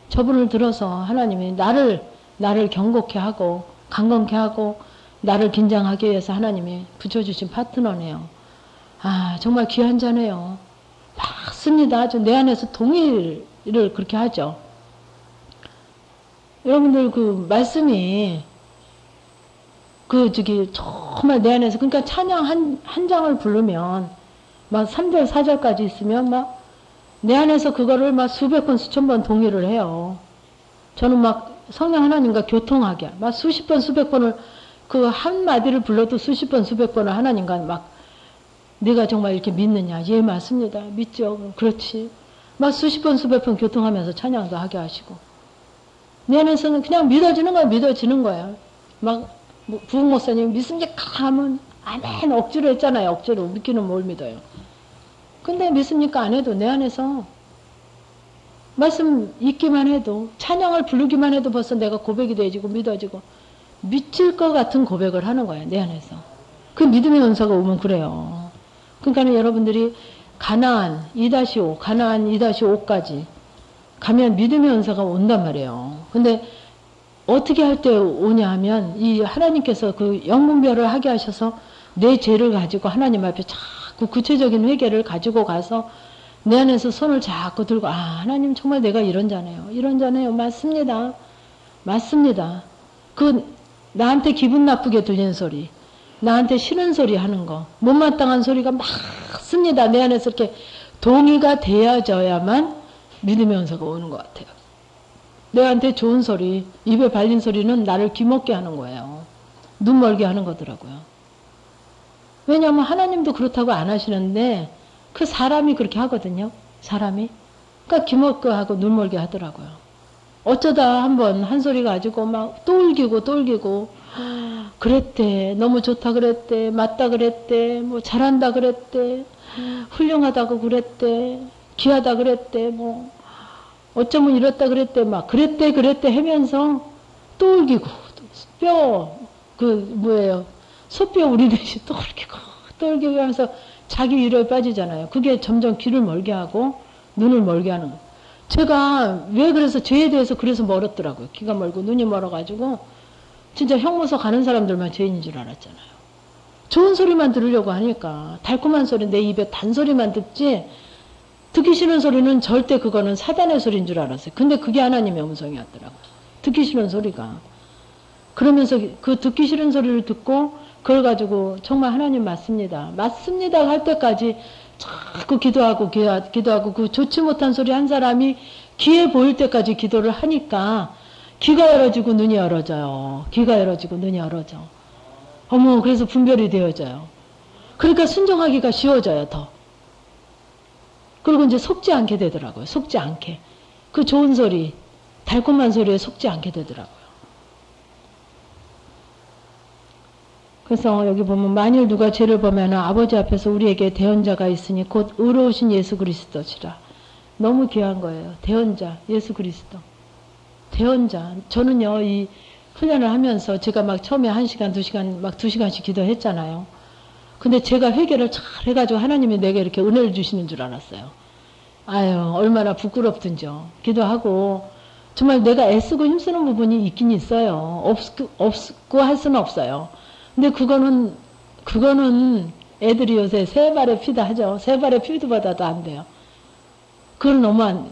저분을 들어서 하나님이 나를 경고케 하고 강건케 하고 나를 긴장하기 위해서 하나님이 붙여주신 파트너네요. 정말 귀한 자네요. 맞습니다. 아주 내 안에서 동의를 그렇게 하죠. 여러분들 그 말씀이 정말 내 안에서 그러니까 찬양 한 장을 부르면 3절 4절까지 있으면 내 안에서 그거를 수백 번 수천 번 동의를 해요. 저는 성령 하나님과 교통하게 수십 번 수백 번을 그 한마디를 불러도 수십 번 수백 번을 하나님과 네가 정말 이렇게 믿느냐? 예, 맞습니다. 믿죠. 그렇지. 수십 번 수백 번 교통하면서 찬양도 하게 하시고 내 안에서는 그냥 믿어지는 거야. 부흥 목사님 믿습니까? 하면 아멘 억지로 했잖아요. 억지로 믿기는 뭘 믿어요. 근데 믿습니까? 안 해도 내 안에서 말씀 읽기만 해도 찬양을 부르기만 해도 벌써 내가 고백이 되어지고 믿어지고 미칠 것 같은 고백을 하는 거예요. 내 안에서. 그 믿음의 은사가 오면 그래요. 그러니까 여러분들이 가나안 2-5 가나안 2-5까지 가면 믿음의 은사가 온단 말이에요. 근데 어떻게 할 때 오냐 하면 이 하나님께서 그 영분별을 하게 하셔서 내 죄를 가지고 하나님 앞에 자꾸 구체적인 회개를 가지고 가서 내 안에서 손을 자꾸 들고 하나님 정말 내가 이런 자네요. 이런 자네요. 맞습니다. 맞습니다. 그 나한테 기분 나쁘게 들리는 소리 나한테 싫은 소리 하는 거 못마땅한 소리가 맞습니다. 내 안에서 이렇게 동의가 되어져야만 믿음의 은사가 오는 것 같아요. 내한테 좋은 소리, 입에 발린 소리는 나를 귀먹게 하는 거예요. 눈 멀게 하는 거더라고요. 왜냐하면 하나님도 그렇다고 안 하시는데 그 사람이 그렇게 하거든요. 사람이. 그러니까 기먹고 눈멀게 하더라고요. 어쩌다 한번 한 소리 가지고 막 또 울기고 그랬대. 너무 좋다 그랬대. 맞다 그랬대. 뭐 잘한다 그랬대. 훌륭하다고 그랬대. 귀하다 그랬대. 뭐 어쩌면 이렇다 그랬대. 막 그랬대 하면서 또 울기고 소뼈 우리듯이 또 울기고 하면서 자기 위로에 빠지잖아요. 그게 점점 귀를 멀게 하고 눈을 멀게 하는 거예요. 제가 왜 그래서 죄에 대해서 그래서 멀었더라고요. 귀가 멀고 눈이 멀어가지고 진짜 형무소 가는 사람들만 죄인인 줄 알았잖아요. 좋은 소리만 들으려고 하니까 달콤한 소리 내 입에 단소리만 듣지 듣기 싫은 소리는 절대 그거는 사단의 소리인 줄 알았어요. 근데 그게 하나님의 음성이었더라고요. 듣기 싫은 소리가. 그러면서 그 듣기 싫은 소리를 듣고 그걸 가지고 정말 하나님 맞습니다. 맞습니다 할 때까지 자꾸 기도하고 그 좋지 못한 소리 한 사람이 귀에 보일 때까지 기도를 하니까 귀가 열어지고 눈이 열어져요. 귀가 열어지고 눈이 열어져. 어머, 그래서 분별이 되어져요. 그러니까 순종하기가 쉬워져요, 더. 그리고 이제 속지 않게 되더라고요. 속지 않게. 그 좋은 소리, 달콤한 소리에 속지 않게 되더라고요. 그래서 여기 보면 만일 누가 죄를 범하면 아버지 앞에서 우리에게 대언자가 있으니 곧 의로우신 예수 그리스도시라. 너무 귀한 거예요. 대언자, 예수 그리스도. 대언자. 저는요, 이 훈련을 하면서 제가 막 처음에 1시간, 2시간, 막 2시간씩 기도했잖아요. 근데 제가 회개를 잘 해가지고 하나님이 내게 이렇게 은혜를 주시는 줄 알았어요. 아유, 얼마나 부끄럽든지요. 기도하고, 정말 내가 애쓰고 힘쓰는 부분이 있긴 있어요. 없고 할 수는 없어요. 근데 그거는 애들이 요새 세 발의 피다 하죠. 세 발의 피도보다도 안 돼요. 그건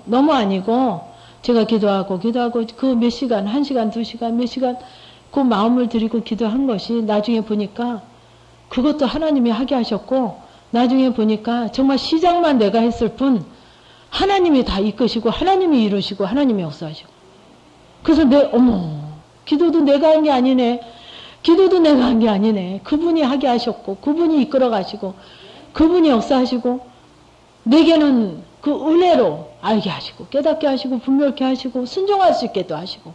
너무 아니고, 제가 기도하고 그 몇 시간, 1시간, 2시간, 몇 시간, 그 마음을 들이고 기도한 것이 나중에 보니까 그것도 하나님이 하게 하셨고, 나중에 보니까 정말 시작만 내가 했을 뿐, 하나님이 다 이끄시고, 하나님이 이루시고, 하나님이 역사하시고. 그래서 기도도 내가 한 게 아니네. 기도도 내가 한 게 아니네. 그분이 하게 하셨고, 그분이 이끌어 가시고, 그분이 역사하시고, 내게는 그 은혜로 알게 하시고, 깨닫게 하시고, 분별케 하시고, 순종할 수 있게도 하시고,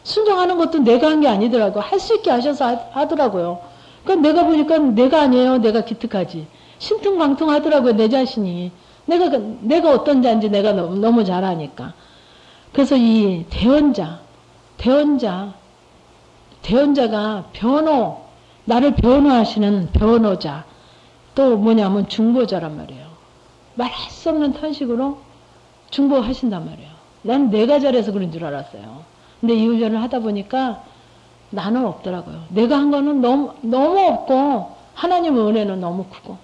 순종하는 것도 내가 한 게 아니더라고요. 할 수 있게 하셔서 하더라고요. 그러니까 내가 보니까 내가 아니에요. 내가 기특하지. 신통방통 하더라고요. 내 자신이. 내가 어떤 자인지 내가 너무 잘 아니까. 그래서 이 대언자가 나를 변호하시는 변호자, 또 뭐냐면 중보자란 말이에요. 말할 수 없는 탄식으로 중보하신단 말이에요. 난 내가 잘해서 그런 줄 알았어요. 근데 이 훈련을 하다 보니까 나는 없더라고요. 내가 한 거는 너무 없고, 하나님의 은혜는 너무 크고.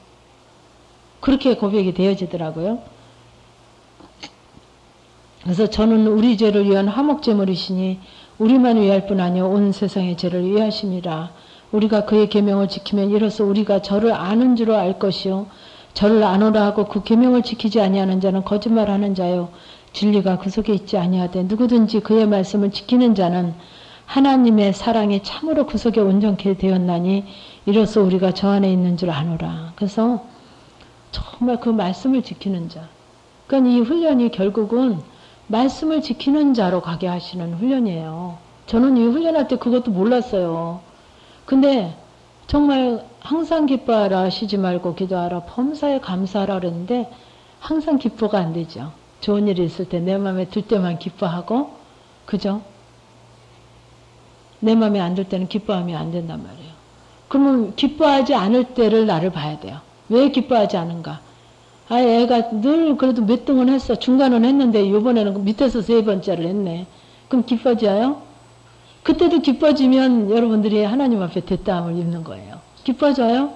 그렇게 고백이 되어지더라고요. 그래서 저는 우리 죄를 위한 화목제물이시니 우리만 위할 뿐 아니요 온 세상의 죄를 위하심이라. 우리가 그의 계명을 지키면 이로써 우리가 저를 아는 줄로 알 것이요 저를 아노라 하고 그 계명을 지키지 아니하는 자는 거짓말하는 자요 진리가 그 속에 있지 아니하되 누구든지 그의 말씀을 지키는 자는 하나님의 사랑이 참으로 그 속에 온전케 되었나니 이로써 우리가 저 안에 있는 줄 아노라. 그래서 정말 그 말씀을 지키는 자. 그러니까 이 훈련이 결국은 말씀을 지키는 자로 가게 하시는 훈련이에요. 저는 이 훈련할 때 그것도 몰랐어요. 근데 정말 항상 기뻐하라 쉬지 말고 기도하라 범사에 감사하라 그랬는데 항상 기뻐가 안 되죠. 좋은 일이 있을 때 내 마음에 들 때만 기뻐하고, 그죠? 내 마음에 안 들 때는 기뻐하면 안 된단 말이에요. 그러면 기뻐하지 않을 때를 나를 봐야 돼요. 왜 기뻐하지 않은가? 애가 늘 그래도 몇 등은 했어. 중간은 했는데 이번에는 밑에서 3번째를 했네. 그럼 기뻐져요? 그때도 기뻐지면 여러분들이 하나님 앞에 대담을 입는 거예요. 기뻐져요?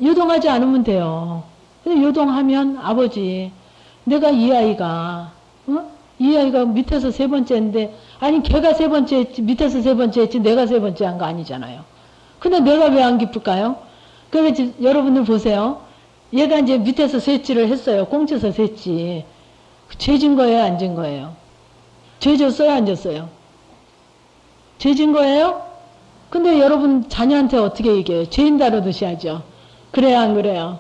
요동하지 않으면 돼요. 근데 요동하면 아버지, 내가 이 아이가 밑에서 3번째인데, 아니 걔가 3번째 했지, 밑에서 3번째 했지, 내가 3번째 한 거 아니잖아요. 근데 내가 왜 안 기쁠까요? 그래서 여러분들 보세요. 얘가 이제 밑에서 셋지를 했어요. 꽁쳐서 셋지. 죄진 거예요? 안 진 거예요? 죄 졌어요? 안 졌어요? 죄 진 거예요? 근데 여러분 자녀한테 어떻게 얘기해요? 죄인 다루듯이 하죠. 그래요? 안 그래요?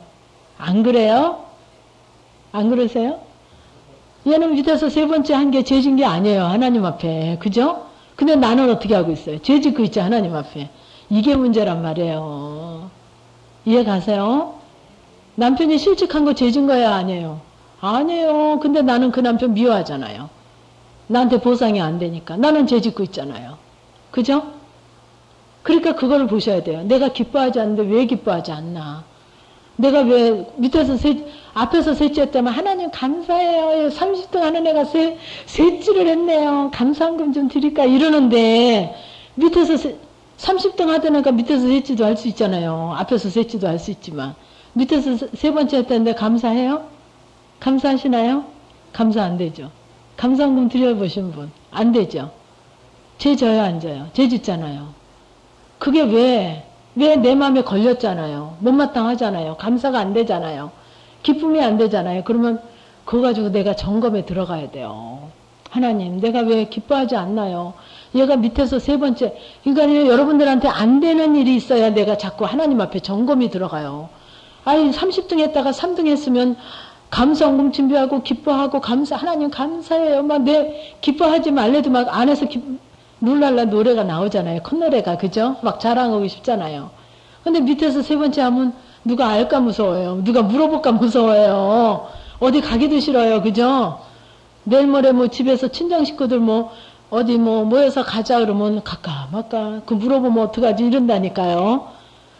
안 그래요? 안 그러세요? 얘는 밑에서 세 번째 한 게 죄진 게 아니에요. 하나님 앞에. 그죠? 근데 나는 어떻게 하고 있어요? 죄 짓고 있지, 하나님 앞에. 이게 문제란 말이에요. 이해 가세요? 남편이 실직한 거 죄진 거야, 아니에요? 아니에요. 근데 나는 그 남편 미워하잖아요. 나한테 보상이 안 되니까. 나는 죄 짓고 있잖아요. 그죠? 그러니까 그거를 보셔야 돼요. 내가 기뻐하지 않는데 왜 기뻐하지 않나? 내가 왜 밑에서 앞에서 셋째했다면 하나님 감사해요. 30등 하는 애가 셋째를 했네요. 감사한금 좀 드릴까? 이러는데 밑에서 30등 하던 애가 밑에서 셋째도 할 수 있잖아요. 앞에서 셋째도 할 수 있지만 밑에서 세 번째 했다는데 감사해요? 감사하시나요? 감사 안 되죠. 감사한금 드려보신 분 안 되죠. 죄 져요, 안 져요? 죄 짓잖아요. 그게 왜 내 마음에 걸렸잖아요. 못마땅하잖아요. 감사가 안 되잖아요. 기쁨이 안 되잖아요. 그러면 그거 가지고 내가 점검에 들어가야 돼요. 하나님, 내가 왜 기뻐하지 않나요? 얘가 밑에서 세 번째, 그러니까 여러분들한테 안 되는 일이 있어야 내가 자꾸 하나님 앞에 점검이 들어가요. 아니 30등 했다가 3등 했으면 감사원금 준비하고 기뻐하고 하나님 감사해요. 막 내 기뻐하지 말래도 막 안에서 룰랄라 노래가 나오잖아요. 콧노래가, 그죠? 막 자랑하고 싶잖아요. 근데 밑에서 세 번째 하면 누가 알까 무서워요. 누가 물어볼까 무서워요. 어디 가기도 싫어요. 그죠? 내일 모레 뭐 집에서 친정 식구들 어디 모여서 가자 그러면 갈까 말까 그 물어보면 어떡하지 이런다니까요.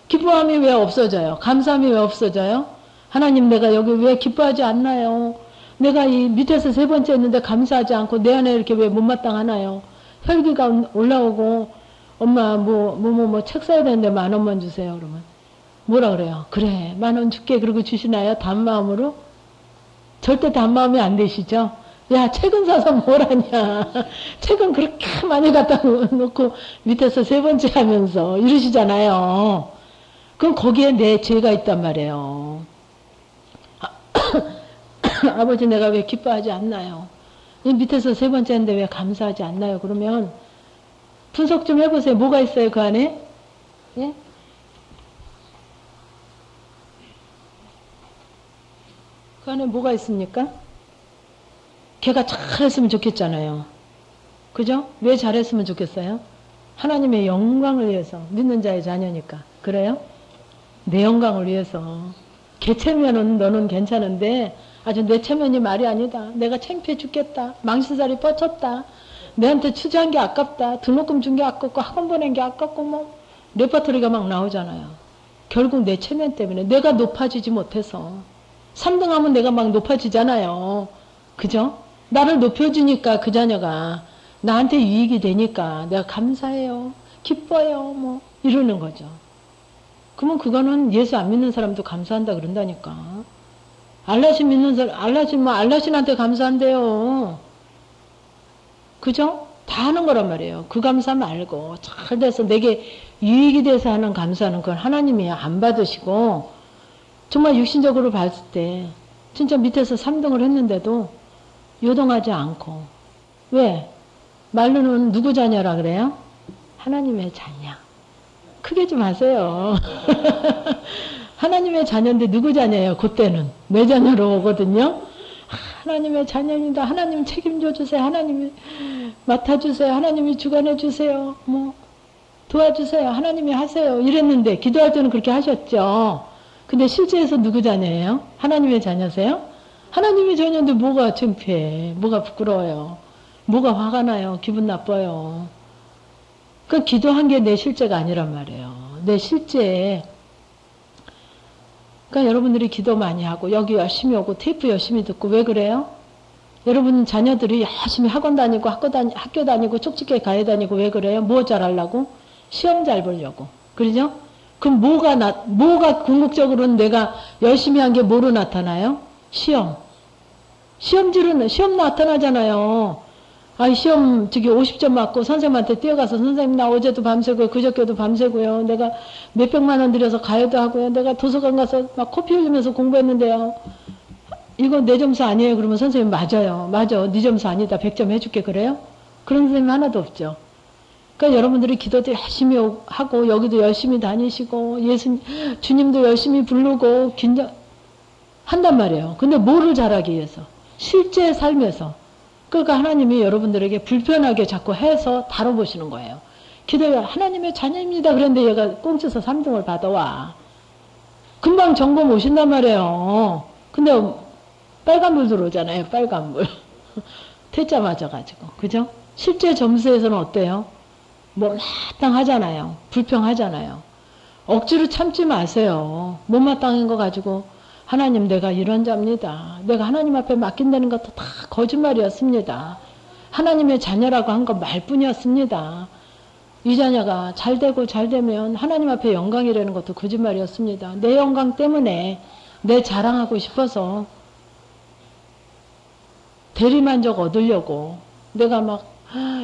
기뻐함이 왜 없어져요? 감사함이 왜 없어져요? 하나님, 내가 여기 왜 기뻐하지 않나요? 내가 이 밑에서 세 번째 했는데 감사하지 않고 내 안에 이렇게 왜 못마땅하나요? 혈기가 올라오고 엄마 책 사야 되는데 10,000원만 주세요. 그러면 뭐라 그래요? 그래 10,000원 줄게. 그러고 주시나요? 단마음으로? 절대 단마음이 안 되시죠? 야, 책은 사서 뭘 하냐. 책은 그렇게 많이 갖다 놓고 밑에서 세 번째 하면서 이러시잖아요. 그럼 거기에 내 죄가 있단 말이에요. 아버지, 내가 왜 기뻐하지 않나요? 이 밑에서 세 번째 했는데 왜 감사하지 않나요? 그러면 분석 좀 해보세요. 뭐가 있어요, 그 안에? 예? 그 안에 뭐가 있습니까? 걔가 잘했으면 좋겠잖아요. 그죠? 왜 잘했으면 좋겠어요? 하나님의 영광을 위해서. 믿는 자의 자녀니까. 그래요? 내 영광을 위해서. 걔 체면은 너는 괜찮은데 아주 내 체면이 말이 아니다. 내가 창피해 죽겠다. 망신살이 뻗쳤다. 내한테 투자한 게 아깝다. 등록금 준 게 아깝고 학원 보낸 게 아깝고 레퍼토리가 막 나오잖아요. 결국 내 체면 때문에 내가 높아지지 못해서 3등 하면 내가 막 높아지잖아요. 그죠? 나를 높여주니까 그 자녀가 나한테 유익이 되니까 내가 감사해요. 기뻐요. 이러는 거죠. 그러면 그거는 예수 안 믿는 사람도 감사한다 그런다니까. 알라신 믿는 사람, 알라신한테 감사한대요. 그죠? 다 하는 거란 말이에요. 그 감사 말고 잘 돼서 내게 유익이 돼서 하는 감사는 그건 하나님이 안 받으시고 정말 육신적으로 봤을 때 진짜 밑에서 3등을 했는데도 요동하지 않고 왜? 말로는 누구 자녀라 그래요? 하나님의 자녀. 크게 좀 하세요. 하나님의 자녀인데 누구 자녀예요? 그때는 내 자녀로 오거든요. 하나님의 자녀입니다. 하나님 책임져 주세요. 하나님이 맡아주세요. 하나님이 주관해 주세요. 도와주세요. 하나님이 하세요. 이랬는데 기도할 때는 그렇게 하셨죠. 근데 실제에서 누구 자녀예요? 하나님의 자녀세요? 하나님의 자녀인데 뭐가 창피해? 뭐가 부끄러워요? 뭐가 화가 나요? 기분 나빠요? 그 기도한 게 내 실제가 아니란 말이에요. 내 실제. 그러니까 여러분들이 기도 많이 하고 여기 열심히 오고 테이프 열심히 듣고 왜 그래요? 여러분 자녀들이 열심히 학원 다니고 학교 다니고 쪽집게 가야 다니고 왜 그래요? 뭐 잘하려고? 시험 잘 보려고. 그러죠? 그럼 뭐가 궁극적으로는 내가 열심히 한 게 뭐로 나타나요? 시험. 시험 나타나잖아요. 시험 50점 맞고 선생님한테 뛰어가서 선생님 나 어제도 밤새고요. 그저께도 밤새고요. 내가 몇백만 원 들여서 가야도 하고요. 내가 도서관 가서 막 코피 흘리면서 공부했는데요. 이거 내 점수 아니에요. 그러면 선생님 맞아요. 맞아. 네 점수 아니다. 100점 해줄게. 그래요? 그런 선생님 하나도 없죠. 그러니까 여러분들이 기도도 열심히 하고 여기도 열심히 다니시고 주님도 열심히 부르고 한단 말이에요. 근데 뭐를 잘하기 위해서? 실제 삶에서. 그러니까 하나님이 여러분들에게 불편하게 자꾸 해서 다뤄보시는 거예요. 기도해 하나님의 자녀입니다. 그런데 얘가 꽁쳐서 3등을 받아와. 금방 점검 오신단 말이에요. 근데 빨간불 들어오잖아요. 빨간불. 퇴짜 맞아가지고. 그죠? 실제 점수에서는 어때요? 못마땅하잖아요. 불평하잖아요. 억지로 참지 마세요. 못마땅한 거 가지고 하나님 내가 이런 자입니다. 내가 하나님 앞에 맡긴다는 것도 다 거짓말이었습니다. 하나님의 자녀라고 한 건 말뿐이었습니다. 이 자녀가 잘 되고 잘 되면 하나님 앞에 영광이라는 것도 거짓말이었습니다. 내 영광 때문에 내 자랑하고 싶어서 대리만족 얻으려고 내가 막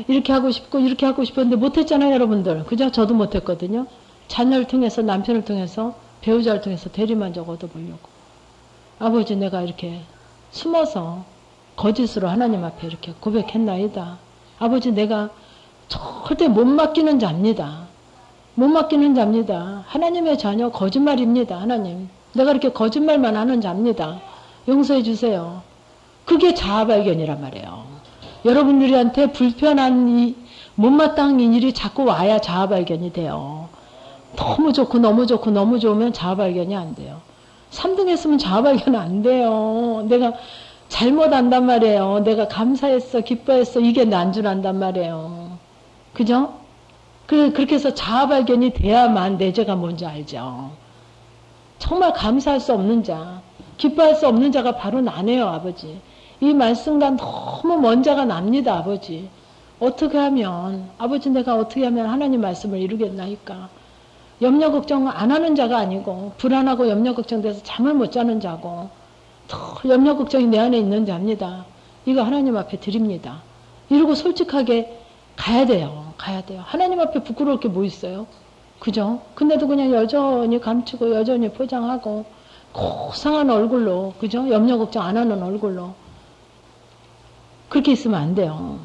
이렇게 하고 싶고 이렇게 하고 싶었는데 못했잖아요, 여러분들. 그죠? 저도 못했거든요. 자녀를 통해서 남편을 통해서 배우자를 통해서 대리만족 얻어보려고. 아버지 내가 이렇게 숨어서 거짓으로 하나님 앞에 이렇게 고백했나이다. 아버지 내가 절대 못 맡기는 자입니다. 못 맡기는 자입니다. 하나님의 자녀 거짓말입니다. 하나님. 내가 이렇게 거짓말만 하는 자입니다. 용서해 주세요. 그게 자아발견이란 말이에요. 여러분들한테 불편한 못마땅한 일이 자꾸 와야 자아발견이 돼요. 너무 좋고 너무 좋고 너무 좋으면 자아발견이 안 돼요. 3등 했으면 자아발견 안 돼요. 내가 잘못한단 말이에요. 내가 감사했어 기뻐했어 이게 난줄안단 말이에요. 그죠? 그렇게 해서 자아발견이 돼야만 내 죄가 뭔지 알죠. 정말 감사할 수 없는 자, 기뻐할 수 없는 자가 바로 나네요, 아버지. 이 말씀과 너무 먼 자가 납니다, 아버지. 어떻게 하면, 아버지 내가 어떻게 하면 하나님 말씀을 이루겠나이까. 염려 걱정 안 하는 자가 아니고 불안하고 염려 걱정돼서 잠을 못 자는 자고 더 염려 걱정이 내 안에 있는 자입니다. 이거 하나님 앞에 드립니다. 이러고 솔직하게 가야 돼요. 가야 돼요. 하나님 앞에 부끄러울 게 뭐 있어요? 그죠? 근데도 그냥 여전히 감추고 여전히 포장하고 고상한 얼굴로, 그죠? 염려 걱정 안 하는 얼굴로 그렇게 있으면 안 돼요.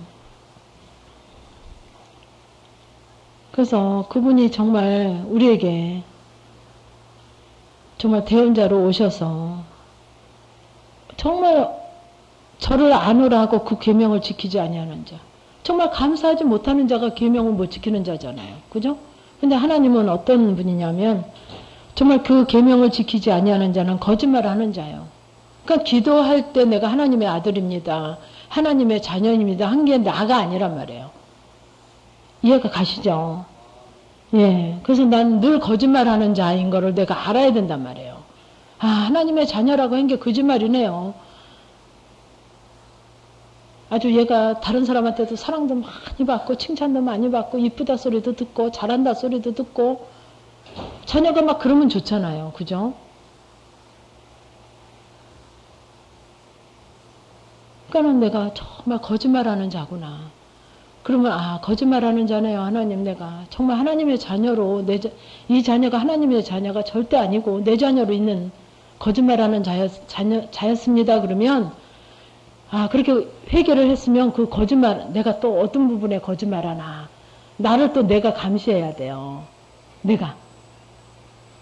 그래서 그분이 정말 우리에게 정말 대언자로 오셔서 정말 저를 아노라 하고 그 계명을 지키지 아니하는 자, 정말 감사하지 못하는 자가 계명을 못 지키는 자잖아요. 그죠? 근데 하나님은 어떤 분이냐면 정말 그 계명을 지키지 아니하는 자는 거짓말하는 자예요. 그러니까 기도할 때 내가 하나님의 아들입니다. 하나님의 자녀입니다. 한 게 나가 아니란 말이에요. 이해가 가시죠? 예. 그래서 난 늘 거짓말하는 자인 거를 내가 알아야 된단 말이에요. 아, 하나님의 자녀라고 한 게 거짓말이네요. 아주 얘가 다른 사람한테도 사랑도 많이 받고 칭찬도 많이 받고 이쁘다 소리도 듣고 잘한다 소리도 듣고 자녀가 막 그러면 좋잖아요. 그죠? 그러니까는 내가 정말 거짓말하는 자구나. 그러면 아 거짓말하는 자네요. 하나님 내가 정말 하나님의 자녀로 이 자녀가 하나님의 자녀가 절대 아니고 내 자녀로 있는 거짓말하는 자였습니다. 그러면 아 그렇게 회개를 했으면 그 거짓말 내가 또 어떤 부분에 거짓말하나 나를 또 내가 감시해야 돼요.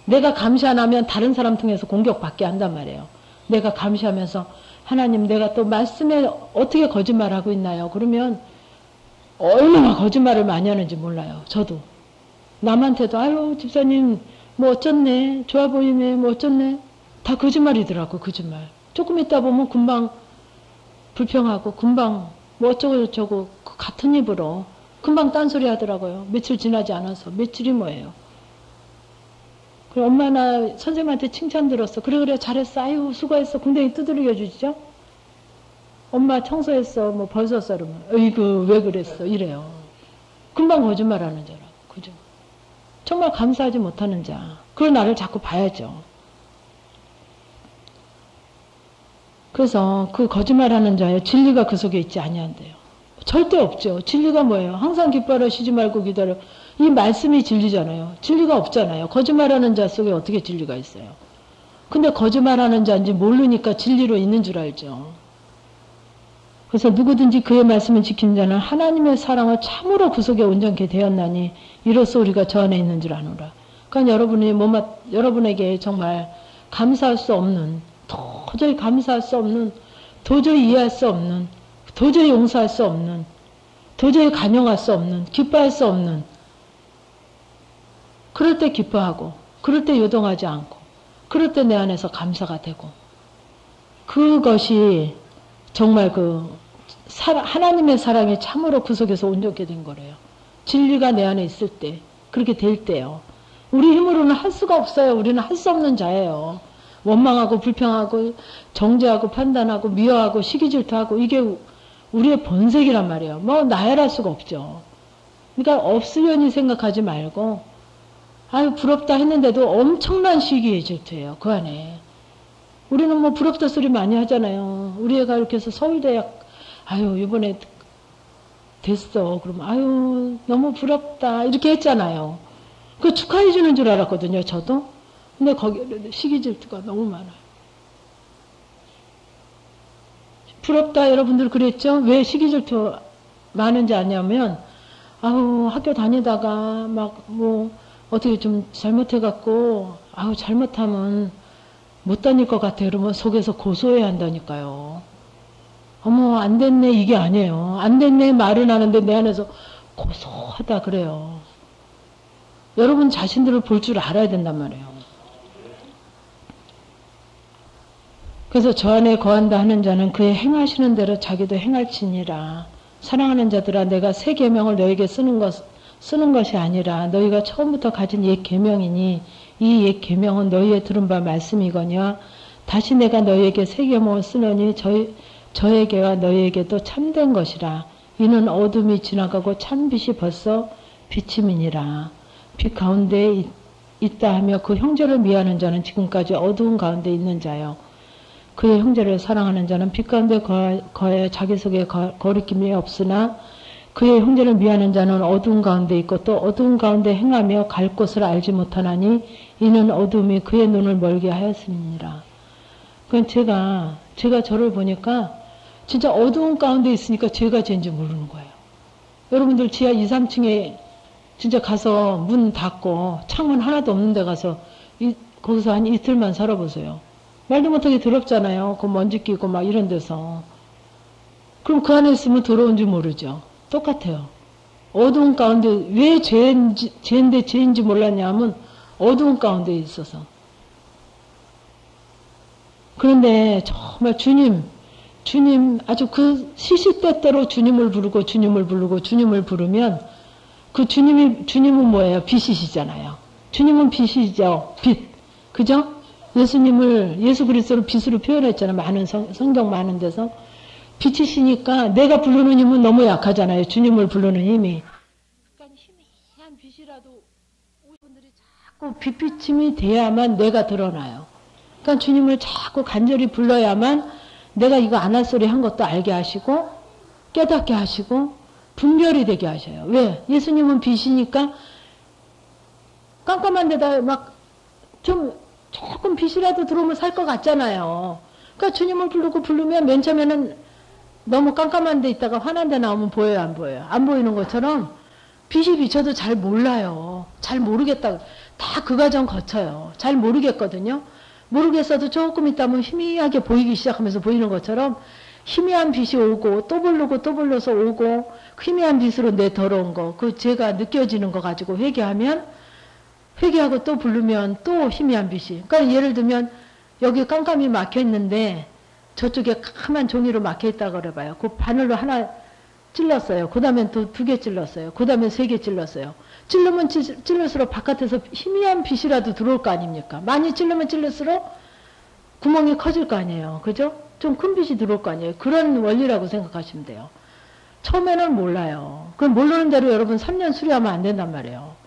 내가 감시 안 하면 다른 사람 통해서 공격받게 한단 말이에요. 내가 감시하면서 하나님 내가 또 말씀에 어떻게 거짓말하고 있나요? 그러면 얼마나 거짓말을 많이 하는지 몰라요. 저도. 남한테도 아유 집사님 뭐 어쩌네 좋아 보이네 뭐 어쩌네 다 거짓말이더라고. 거짓말. 조금 있다 보면 금방 불평하고 금방 뭐 어쩌고 저쩌고 같은 입으로 금방 딴소리 하더라고요. 며칠 지나지 않아서. 며칠이 뭐예요. 그래 엄마나 선생님한테 칭찬 들었어. 그래 잘했어. 아유 수고했어. 궁뎅이 두드려 주시죠. 엄마 청소했어. 뭐 벌썼어. 그러면 어이구 왜 그랬어. 이래요. 금방 거짓말하는 자라고. 그죠? 정말 감사하지 못하는 자. 그런 나를 자꾸 봐야죠. 그래서 그 거짓말하는 자의 진리가 그 속에 있지 아니한대요. 절대 없죠. 진리가 뭐예요? 항상 기뻐하라 쉬지 말고 기다려. 이 말씀이 진리잖아요. 진리가 없잖아요. 거짓말하는 자 속에 어떻게 진리가 있어요? 근데 거짓말하는 자인지 모르니까 진리로 있는 줄 알죠. 그래서 누구든지 그의 말씀을 지키는 자는 하나님의 사랑을 참으로 그 속에 온전케 되었나니 이로써 우리가 저 안에 있는 줄 아노라. 그러니까 여러분에게 정말 감사할 수 없는 도저히 감사할 수 없는 도저히 이해할 수 없는, 도저히 용서할 수 없는, 도저히 간용할 수 없는, 기뻐할 수 없는, 그럴 때 기뻐하고, 그럴 때 요동하지 않고, 그럴 때 내 안에서 감사가 되고, 그것이 정말 하나님의 사랑이 참으로 그 속에서 온전케 된 거래요. 진리가 내 안에 있을 때, 그렇게 될 때요. 우리 힘으로는 할 수가 없어요. 우리는 할 수 없는 자예요. 원망하고 불평하고 정죄하고 판단하고 미워하고 시기질투하고 이게 우리의 본색이란 말이에요. 뭐 나열할 수가 없죠. 그러니까 없으려니 생각하지 말고 아유 부럽다 했는데도 엄청난 시기의 질투예요. 그 안에. 우리는 뭐 부럽다 소리 많이 하잖아요. 우리 애가 이렇게 해서 서울대학 아유 이번에 됐어. 그러면 아유 너무 부럽다 이렇게 했잖아요. 그 축하해 주는 줄 알았거든요. 저도. 근데 거기 시기 질투가 너무 많아요. 부럽다 여러분들 그랬죠? 왜 시기 질투 많은지 아냐면 아우 학교 다니다가 막 뭐 어떻게 좀 잘못해갖고 아우 잘못하면 못 다닐 것 같아 그러면 속에서 고소해야 한다니까요. 어머 안 됐네 이게 아니에요. 안 됐네 말은 하는데 내 안에서 고소하다 그래요. 여러분 자신들을 볼 줄 알아야 된단 말이에요. 그래서 저 안에 거한다 하는 자는 그의 행하시는 대로 자기도 행할지니라. 사랑하는 자들아 내가 새 계명을 너에게 쓰는 것이 아니라 너희가 처음부터 가진 옛 계명이니 이 옛 계명은 너희의 들은 바 말씀이거니와 다시 내가 너희에게 새 계명을 쓰노니 저에게와 너희에게도 참된 것이라. 이는 어둠이 지나가고 참 빛이 벌써 비침이니라. 빛 가운데 있다 하며 그 형제를 미워하는 자는 지금까지 어두운 가운데 있는 자요. 그의 형제를 사랑하는 자는 빛 가운데 거하여 자기 속에 거리낌이 없으나 그의 형제를 미워하는 자는 어두운 가운데 있고 또 어두운 가운데 행하며 갈 곳을 알지 못하나니 이는 어둠이 그의 눈을 멀게 하였음이니라. 그건 제가 저를 보니까 진짜 어두운 가운데 있으니까 죄가 죄인지 모르는 거예요. 여러분들 지하 2, 3층에 진짜 가서 문 닫고 창문 하나도 없는 데 가서 거기서 한 이틀만 살아보세요. 말도 못하게 더럽잖아요. 그 먼지 끼고 막 이런 데서. 그럼 그 안에 있으면 더러운지 모르죠. 똑같아요. 어두운 가운데 왜 죄인데 죄인지 몰랐냐 하면 어두운 가운데 있어서. 그런데 정말 주님 아주 그 시시때때로 주님을 부르고 주님을 부르면 그 주님은 뭐예요? 빛이시잖아요. 주님은 빛이죠. 빛. 그죠? 예수 그리스도를 빛으로 표현했잖아요. 많은 성경 많은 데서. 빛이시니까 내가 부르는 힘은 너무 약하잖아요. 주님을 부르는 힘이. 그러니까 희미한 빛이라도 분들이 자꾸 빛비침이 돼야만 내가 드러나요. 그러니까 주님을 자꾸 간절히 불러야만 내가 이거 안 할 소리 한 것도 알게 하시고 깨닫게 하시고 분별이 되게 하셔요. 왜? 예수님은 빛이니까 깜깜한 데다 막 조금 빛이라도 들어오면 살 것 같잖아요. 그러니까 주님을 부르면 맨 처음에는 너무 깜깜한 데 있다가 환한 데 나오면 보여요, 안 보여요? 안 보이는 것처럼 빛이 비쳐도 잘 몰라요. 잘 모르겠다. 다 그 과정 거쳐요. 잘 모르겠거든요. 모르겠어도 조금 있다면 희미하게 보이기 시작하면서 보이는 것처럼 희미한 빛이 오고 또 불러서 오고 희미한 빛으로 내 더러운 거, 그 죄가 느껴지는 거 가지고 회개하고 또 부르면 또 희미한 빛이. 그러니까 예를 들면 여기 깜깜이 막혀 있는데 저쪽에 까만 종이로 막혀 있다고 그래봐요. 그 바늘로 하나 찔렀어요. 그 다음에 또 2개 찔렀어요. 그 다음에 3개 찔렀어요. 찔르면 찔를수록 바깥에서 희미한 빛이라도 들어올 거 아닙니까? 많이 찔르면 찔를수록 구멍이 커질 거 아니에요. 그죠? 좀 큰 빛이 들어올 거 아니에요. 그런 원리라고 생각하시면 돼요. 처음에는 몰라요. 그럼 모르는 대로 여러분 3년 수리하면 안 된단 말이에요.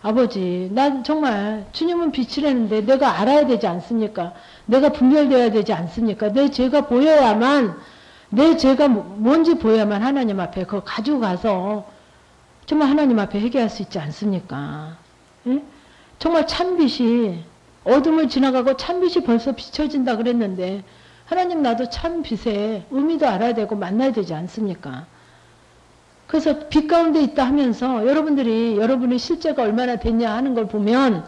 아버지, 난 정말 주님은 빛이라는데 내가 알아야 되지 않습니까? 내가 분별되어야 되지 않습니까? 내 죄가 보여야만, 내 죄가 뭔지 보여야만 하나님 앞에 그거 가지고 가서 정말 하나님 앞에 회개할 수 있지 않습니까? 응? 정말 참빛이 어둠을 지나가고 참빛이 벌써 비춰진다 그랬는데 하나님 나도 참빛의 의미도 알아야 되고 만나야 되지 않습니까? 그래서 빛 가운데 있다 하면서 여러분의 실제가 얼마나 됐냐 하는 걸 보면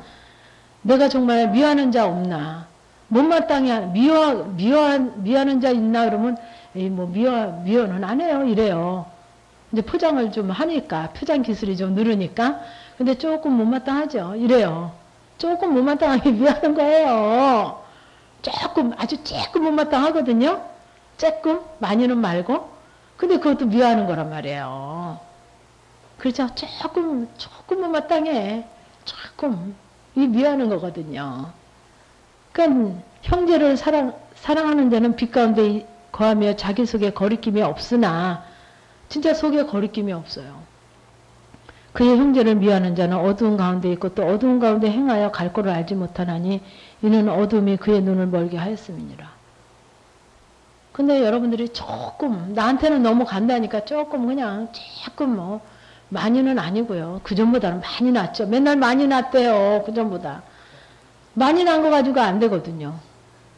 내가 정말 미워하는 자 없나? 못마땅해, 미워하는 자 있나? 그러면, 에이, 뭐, 미워는 안 해요. 이래요. 이제 포장을 좀 하니까, 포장 기술이 좀 늘으니까. 근데 조금 못마땅하죠. 이래요. 조금 못마땅하게 미워하는 거예요. 아주 조금 못마땅하거든요. 조금, 많이는 말고. 근데 그것도 미워하는 거란 말이에요. 그렇죠? 조금 못마땅해. 조금. 이 미워하는 거거든요. 그러니까 형제를 사랑하는 자는 빛 가운데 거하며 자기 속에 거리낌이 없으나 진짜 속에 거리낌이 없어요. 그의 형제를 미워하는 자는 어두운 가운데 있고 또 어두운 가운데 행하여 갈 곳을 알지 못하나니 이는 어둠이 그의 눈을 멀게 하였음이니라. 근데 여러분들이 조금 나한테는 너무 간다니까 조금 그냥 조금 뭐 많이는 아니고요. 그전보다는 많이 낫죠. 맨날 많이 낫대요. 그전보다. 많이 난 거 가지고 안 되거든요.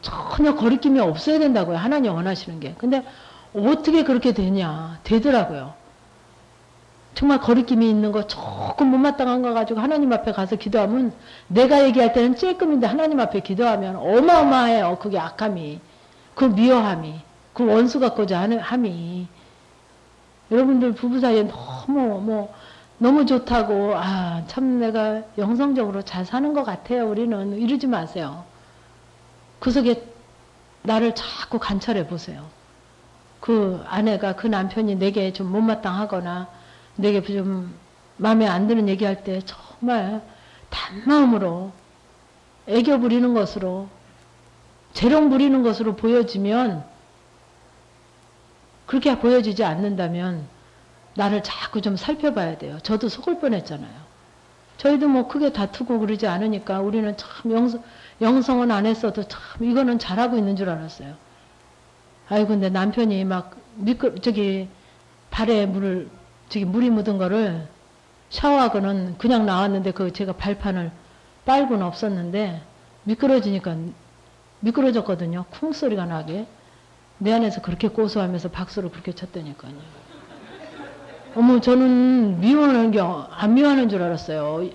전혀 거리낌이 없어야 된다고요. 하나님 원하시는 게. 근데 어떻게 그렇게 되냐. 되더라고요. 정말 거리낌이 있는 거 조금 못마땅한 거 가지고 하나님 앞에 가서 기도하면 내가 얘기할 때는 쬐끔인데 하나님 앞에 기도하면 어마어마해요. 그게 악함이. 그 미워함이. 그 원수 같고자 하는 함이. 여러분들 부부 사이에 너무 좋다고, 참 내가 영성적으로 잘 사는 것 같아요. 우리는. 이러지 마세요. 그 속에 나를 자꾸 관찰해 보세요. 그 아내가, 그 남편이 내게 좀 못마땅하거나, 내게 좀 마음에 안 드는 얘기할 때 정말 단마음으로 애교 부리는 것으로, 재롱 부리는 것으로 보여지면, 그렇게 보여지지 않는다면, 나를 자꾸 좀 살펴봐야 돼요. 저도 속을 뻔했잖아요. 저희도 뭐 크게 다투고 그러지 않으니까 우리는 참 영성은 안 했어도 참 이거는 잘하고 있는 줄 알았어요. 아이고, 근데 남편이 막 발에 물이 묻은 거를 샤워하고는 그냥 나왔는데 제가 발판을 빨고는 없었는데 미끄러졌거든요. 쿵 소리가 나게. 내 안에서 그렇게 고소하면서 박수를 그렇게 쳤다니까요. 어머, 저는 안 미워하는 줄 알았어요.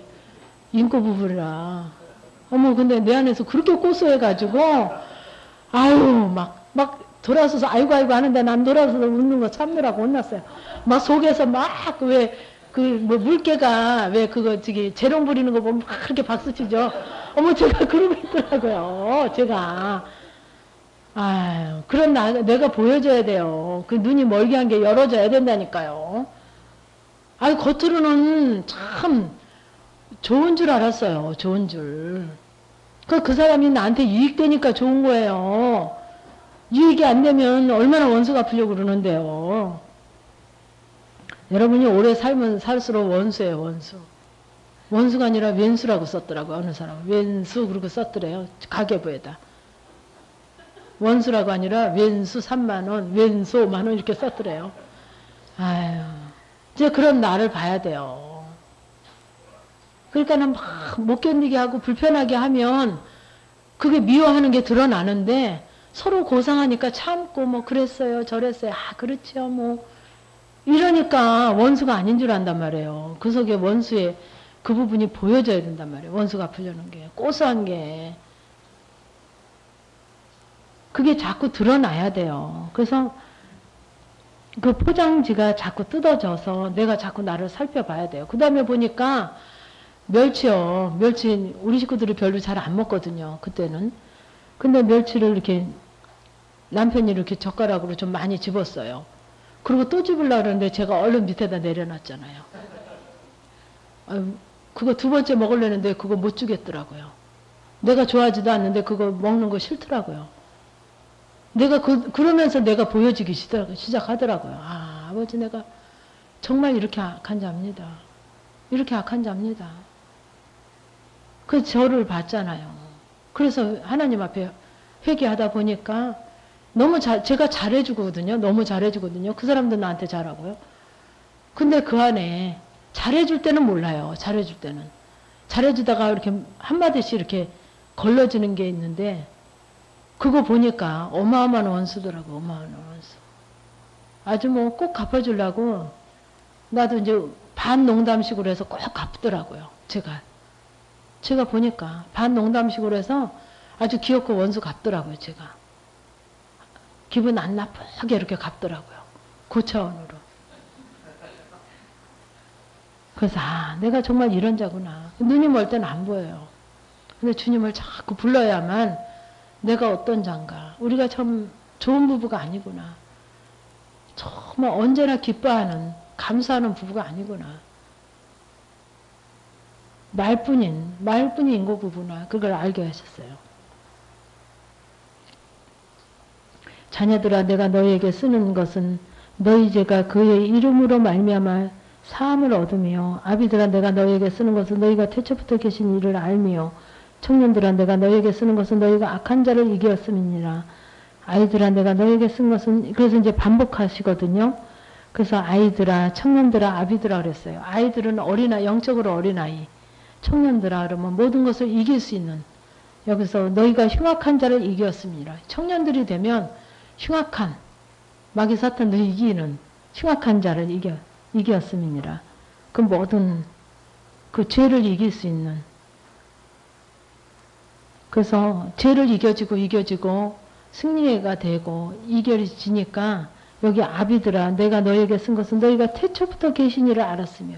인고 부부라. 어머, 근데 내 안에서 그렇게 고소해가지고, 아유, 막 돌아서서 아이고 하는데 난 돌아서서 웃는 거 참느라고 혼났어요. 막 속에서 물개가 재롱 부리는 거 보면 막 그렇게 박수 치죠. 어머, 제가 그러고 있더라고요. 제가. 아유, 그런 내가 보여줘야 돼요. 그 눈이 멀게 한 게 열어줘야 된다니까요. 겉으로는 참 좋은 줄 알았어요. 좋은 줄. 그 사람이 나한테 이익되니까 좋은 거예요. 이익이 안 되면 얼마나 원수 갚으려고 그러는데요. 여러분이 오래 살면 살수록 원수예요, 원수. 원수가 아니라 왼수라고 썼더라고요, 어느 사람은. 왼수, 그러고 썼더래요. 가계부에다. 원수라고 아니라 왼수 3만원, 왼수 5만원 이렇게 썼더래요. 아유. 이제 그런 나를 봐야 돼요. 그러니까는 막 못 견디게 하고 불편하게 하면 그게 미워하는 게 드러나는데 서로 고상하니까 참고 뭐 그랬어요, 저랬어요. 그렇죠, 뭐. 이러니까 원수가 아닌 줄 안단 말이에요. 그 속에 원수의 그 부분이 보여져야 된단 말이에요. 원수가 갚으려는 게. 고소한 게. 그게 자꾸 드러나야 돼요. 그래서 그 포장지가 자꾸 뜯어져서 내가 자꾸 나를 살펴봐야 돼요. 그 다음에 보니까 멸치 우리 식구들이 별로 잘 안 먹거든요. 그때는. 근데 멸치를 이렇게 남편이 이렇게 젓가락으로 좀 많이 집었어요. 그리고 또 집으려고 그러는데 제가 얼른 밑에다 내려놨잖아요. 그거 두 번째 먹으려는데 그거 못 주겠더라고요. 내가 좋아하지도 않는데 그거 먹는 거 싫더라고요. 내가 그러면서 내가 보여지기 시작하더라고요. 아버지, 내가 정말 이렇게 악한 자입니다. 이렇게 악한 자입니다. 그 저를 봤잖아요. 그래서 하나님 앞에 회개하다 보니까 제가 잘해주거든요. 너무 잘해주거든요. 그 사람도 나한테 잘하고요. 근데 그 안에 잘해줄 때는 몰라요. 잘해줄 때는. 잘해주다가 이렇게 한마디씩 이렇게 걸러지는 게 있는데 그거 보니까 어마어마한 원수더라고. 어마어마한 원수. 아주 뭐 꼭 갚아주려고 나도 이제 반 농담식으로 해서 꼭 갚더라고요. 제가 보니까 반 농담식으로 해서 아주 귀엽고 원수 같더라고요, 제가. 기분 안 나쁘게 이렇게 갚더라고요. 그 차원으로. 그래서 내가 정말 이런 자구나. 눈이 멀 때는 안 보여요. 근데 주님을 자꾸 불러야만 내가 어떤 자인가. 우리가 참 좋은 부부가 아니구나. 정말 언제나 기뻐하는, 감사하는 부부가 아니구나. 말뿐인 인고 부부나 그걸 알게 하셨어요. 자녀들아, 내가 너희에게 쓰는 것은 너희 죄가 그의 이름으로 말미암아 사함을 얻으며, 아비들아, 내가 너희에게 쓰는 것은 너희가 태초부터 계신 이를 알미요, 청년들아, 내가 너희에게 쓰는 것은 너희가 악한 자를 이겼음이니라. 아이들아, 내가 너희에게 쓴 것은, 그래서 이제 반복하시거든요. 그래서 아이들아, 청년들아, 아비들아 그랬어요. 아이들은 어린아이, 영적으로 어린아이. 청년들아 그러면 모든 것을 이길 수 있는, 여기서 너희가 흉악한 자를 이겼습니다. 청년들이 되면 흉악한, 마귀 사탄도 이기는 흉악한 자를 이겼음이니라. 그 모든 그 죄를 이길 수 있는. 그래서 죄를 이겨지고 승리가 되고 이겨지니까 여기 아비들아, 내가 너에게 쓴 것은 너희가 태초부터 계신 이를 알았으며.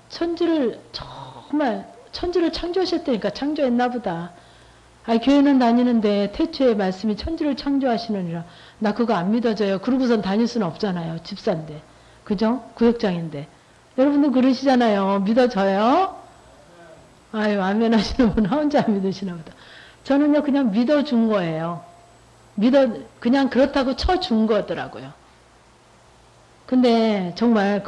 천지를 창조하셨다니까. 창조했나 보다. 교회는 다니는데 태초의 말씀이 천지를 창조하시느니라. 나 그거 안 믿어져요. 그러고선 다닐 수는 없잖아요. 집사인데. 그죠? 구역장인데. 여러분들 그러시잖아요. 믿어져요? 아멘 하시는 분 혼자 안 믿으시나 보다. 저는요, 그냥 믿어준 거예요. 그냥 그렇다고 쳐준 거더라고요. 근데 정말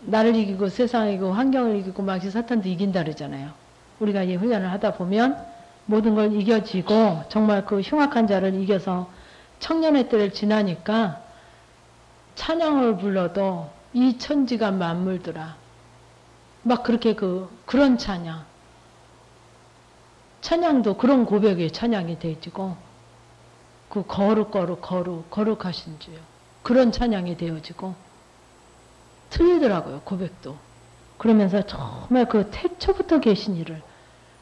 나를 이기고 세상을 이기고 환경을 이기고 마귀 사탄도 이긴다 그러잖아요. 우리가 이 훈련을 하다 보면 모든 걸 이겨지고 정말 그 흉악한 자를 이겨서 청년의 때를 지나니까 찬양을 불러도 이 천지가 만물더라. 막 그렇게 그런 찬양도 그런 고백의 찬양이 되어지고, 거룩하신 주요. 그런 찬양이 되어지고, 틀리더라고요, 고백도. 그러면서 정말 그 태초부터 계신 이를,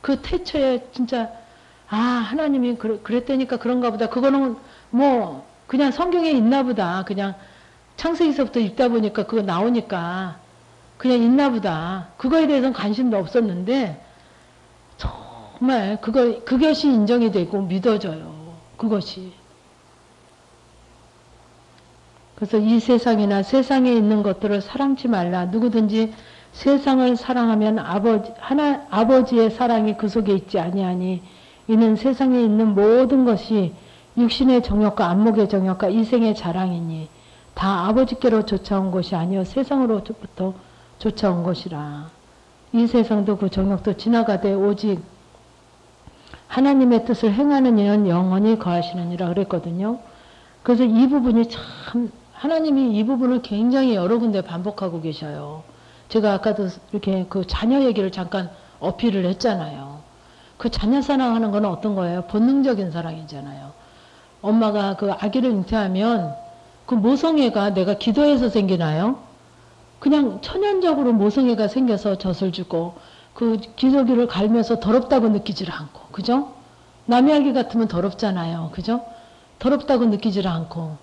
그 태초에 진짜, 하나님이 그랬다니까 그런가 보다. 그거는 그냥 성경에 있나 보다. 그냥 창세기서부터 읽다 보니까 그거 나오니까 그냥 있나 보다. 그거에 대해서는 관심도 없었는데, 정말 그것이 인정이 되고 믿어져요. 그것이. 그래서 이 세상이나 세상에 있는 것들을 사랑치 말라. 누구든지 세상을 사랑하면 아버지의 사랑이 그 속에 있지 아니하니, 이는 세상에 있는 모든 것이 육신의 정욕과 안목의 정욕과 이생의 자랑이니 다 아버지께로 쫓아온 것이 아니요 세상으로부터 쫓아온 것이라. 이 세상도 그 정욕도 지나가되 오직 하나님의 뜻을 행하는 이는 영원히 거하시느니라 그랬거든요. 그래서 이 부분이 참, 하나님이 이 부분을 굉장히 여러 군데 반복하고 계셔요. 제가 아까도 이렇게 그 자녀 얘기를 잠깐 어필을 했잖아요. 그 자녀 사랑하는 건 어떤 거예요? 본능적인 사랑이잖아요. 엄마가 그 아기를 잉태하면 그 모성애가 내가 기도해서 생기나요? 그냥 천연적으로 모성애가 생겨서 젖을 주고 그 기저귀를 갈면서 더럽다고 느끼질 않고, 그죠? 남의 아기 같으면 더럽잖아요. 그죠? 더럽다고 느끼질 않고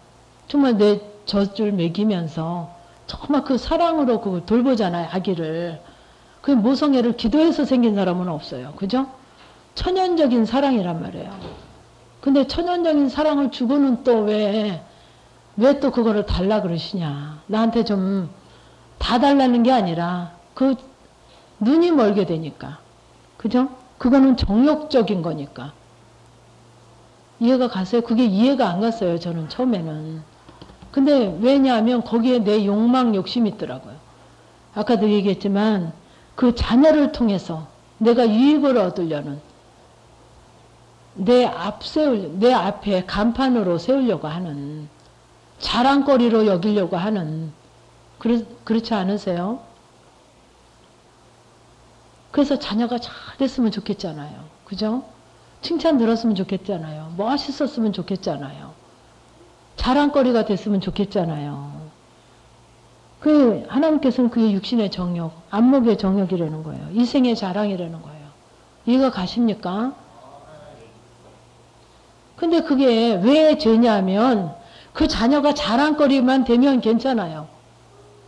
정말 내 젖을 먹이면서 정말 그 사랑으로 그걸 돌보잖아요, 아기를. 그 모성애를 기도해서 생긴 사람은 없어요. 그죠? 천연적인 사랑이란 말이에요. 근데 천연적인 사랑을 주고는 또 왜 또 그거를 달라 그러시냐. 나한테 좀 다 달라는 게 아니라 눈이 멀게 되니까. 그죠? 그거는 정욕적인 거니까. 이해가 갔어요? 그게 이해가 안 갔어요, 저는 처음에는. 근데 왜냐하면 거기에 내 욕망, 욕심이 있더라고요. 아까도 얘기했지만 그 자녀를 통해서 내가 유익을 얻으려는, 내 앞에 간판으로 세우려고 하는, 자랑거리로 여기려고 하는, 그렇지 않으세요? 그래서 자녀가 잘 됐으면 좋겠잖아요. 그죠? 칭찬 들었으면 좋겠잖아요. 멋있었으면 좋겠잖아요. 자랑거리가 됐으면 좋겠잖아요. 하나님께서는 그게 육신의 정욕, 안목의 정욕이라는 거예요. 이생의 자랑이라는 거예요. 이해가 가십니까? 근데 그게 왜 죄냐면 그 자녀가 자랑거리만 되면 괜찮아요.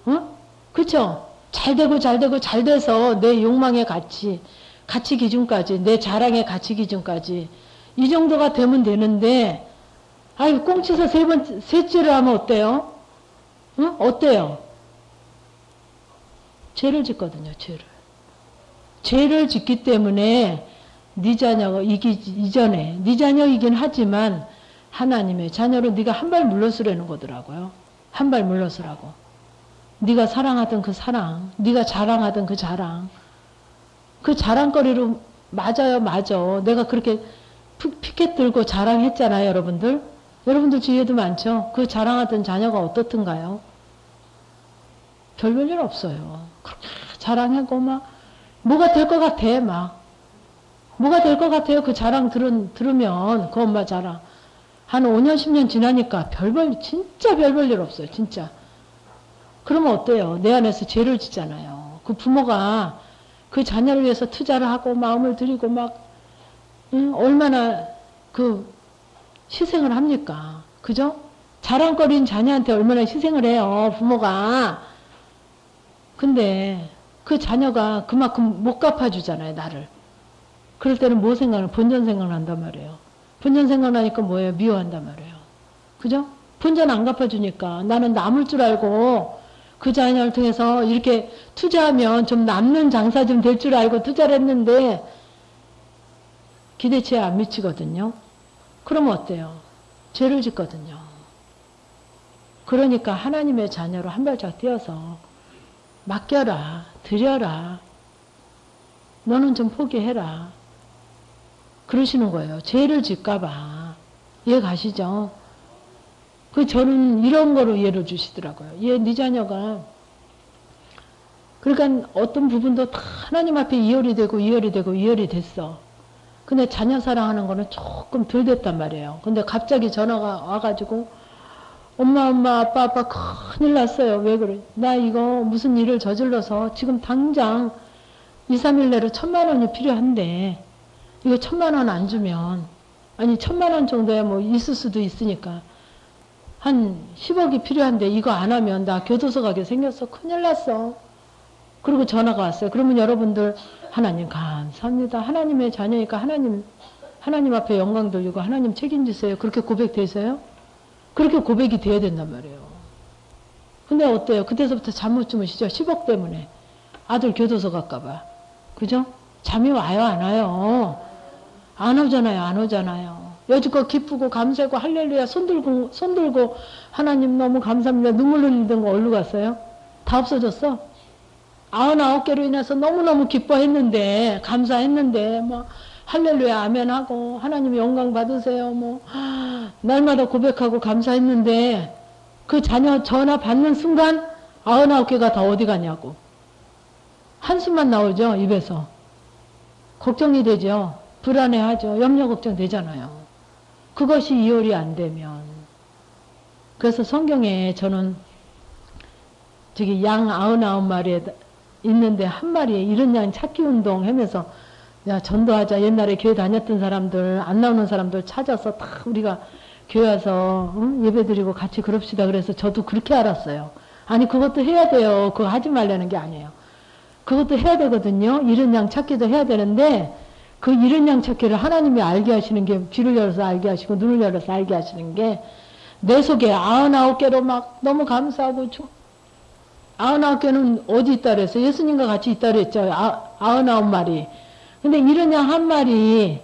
어? 그쵸? 잘 되고 잘 되고 잘 돼서 내 욕망의 가치 기준까지, 내 자랑의 가치 기준까지 이 정도가 되면 되는데, 아유, 꽁치서 셋째를 하면 어때요? 응? 어때요? 죄를 짓거든요, 죄를. 죄를 짓기 때문에 네 자녀가 이전에 네 자녀이긴 하지만 하나님의 자녀로 네가 한 발 물러서라는 거더라고요. 한 발 물러서라고. 네가 사랑하던 그 사랑, 네가 자랑하던 그 자랑, 그 자랑거리로 맞아요, 맞아. 내가 그렇게 피켓 들고 자랑했잖아요, 여러분들. 여러분들 주위에도 많죠. 그 자랑하던 자녀가 어떻든가요? 별 볼 없어요. 그렇게 자랑하고 막 뭐가 될 것 같아, 막. 뭐가 될 것 같아요? 그 자랑 들으면, 그 엄마 자랑. 한 5년, 10년 지나니까 진짜 별 볼 일 없어요, 진짜. 그러면 어때요? 내 안에서 죄를 짓잖아요. 그 부모가 그 자녀를 위해서 투자를 하고 마음을 들이고 막, 얼마나 그 희생을 합니까? 그죠? 자랑거리인 자녀한테 얼마나 희생을 해요, 부모가. 근데 그 자녀가 그만큼 못 갚아주잖아요, 나를. 그럴 때는 뭐 생각을, 본전 생각을 한단 말이에요. 본전 생각나니까 뭐예요? 미워한단 말이에요. 그죠? 본전 안 갚아주니까 나는 남을 줄 알고 그 자녀를 통해서 이렇게 투자하면 좀 남는 장사 좀 될 줄 알고 투자를 했는데 기대치에 안 미치거든요. 그러면 어때요? 죄를 짓거든요. 그러니까 하나님의 자녀로 한 발짝 뛰어서 맡겨라, 드려라, 너는 좀 포기해라. 그러시는 거예요. 죄를 짓까봐. 이해 가시죠? 저는 이런 거로 예를 주시더라고요. 네 자녀가, 그러니까 어떤 부분도 다 하나님 앞에 이열이 되고 됐어. 근데 자녀 사랑하는 거는 조금 덜 됐단 말이에요. 근데 갑자기 전화가 와가지고, 엄마, 아빠, 큰일 났어요. 왜 그래? 나 이거 무슨 일을 저질러서 지금 당장 2, 3일 내로 1,000,000원이 필요한데, 이거 1,000,000원 안 주면, 아니 1,000,000원 정도야 뭐 있을 수도 있으니까, 한 10억이 필요한데 이거 안 하면 나 교도소 가게 생겼어. 큰일 났어. 그리고 전화가 왔어요. 그러면 여러분들, 하나님 감사합니다. 하나님의 자녀니까 하나님 앞에 영광 돌리고 하나님 책임지세요. 그렇게 고백되세요? 그렇게 고백이 돼야 된단 말이에요. 근데 어때요? 그때서부터 잠 못 주무시죠? 10억 때문에. 아들 교도소 갈까봐. 그죠? 잠이 와요, 안 와요? 안 오잖아요. 여지껏 기쁘고 감사하고 할렐루야 손 들고 하나님 너무 감사합니다. 눈물 흘리던 거 어디로 갔어요? 다 없어졌어? 99개로 인해서 너무너무 기뻐했는데, 감사했는데, 뭐, 할렐루야 아멘 하고, 하나님 영광 받으세요. 뭐, 날마다 고백하고 감사했는데, 그 자녀 전화 받는 순간 99개가 다 어디 가냐고. 한숨만 나오죠, 입에서. 걱정이 되죠. 불안해하죠. 염려 걱정 되잖아요. 그것이 이월이 안 되면. 그래서 성경에 저는 저기 양 99마리에 있는데 한 마리에 이런 양 찾기 운동 하면서, 야, 전도하자. 옛날에 교회 다녔던 사람들, 안 나오는 사람들 찾아서 다 우리가 교회 와서 예배 드리고 같이 그럽시다. 그래서 저도 그렇게 알았어요. 아니, 그것도 해야 돼요. 그거 하지 말라는 게 아니에요. 그것도 해야 되거든요. 이런 양 찾기도 해야 되는데, 그 이런 양 찾기를 하나님이 알게 하시는 게, 귀를 열어서 알게 하시고 눈을 열어서 알게 하시는 게, 내 속에 99개로 막 너무 감사하고 99개는 어디 있다 그랬어요? 예수님과 같이 있다 그랬죠. 99마리. 근데 이런 양 한 마리,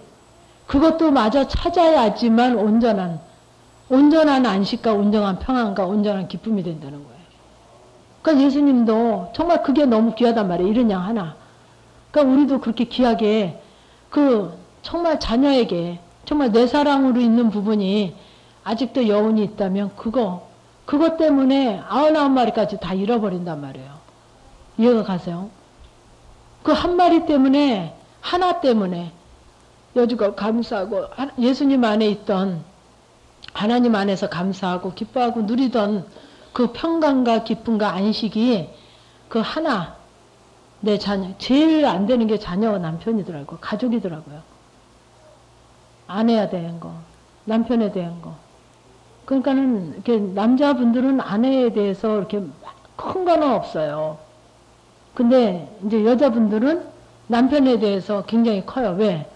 그것도 마저 찾아야지만 온전한 안식과 온전한 평안과 온전한 기쁨이 된다는 거예요. 그러니까 예수님도 정말 그게 너무 귀하단 말이에요. 이런 양 하나. 그러니까 우리도 그렇게 귀하게, 정말 자녀에게, 정말 내 사랑으로 있는 부분이 아직도 여운이 있다면 그것 때문에 99마리까지 다 잃어버린단 말이에요. 이해가 가세요? 그 한 마리 때문에, 하나 때문에 여지껏 감사하고 예수님 안에 있던, 하나님 안에서 감사하고 기뻐하고 누리던 그 평강과 기쁨과 안식이 그 하나, 내 자녀. 제일 안 되는 게 자녀와 남편이더라고요. 가족이더라고요. 아내야 되는 거, 남편에 대한 거. 그러니까는 이렇게 남자분들은 아내에 대해서 이렇게 큰 거는 없어요. 근데 이제 여자분들은 남편에 대해서 굉장히 커요. 왜?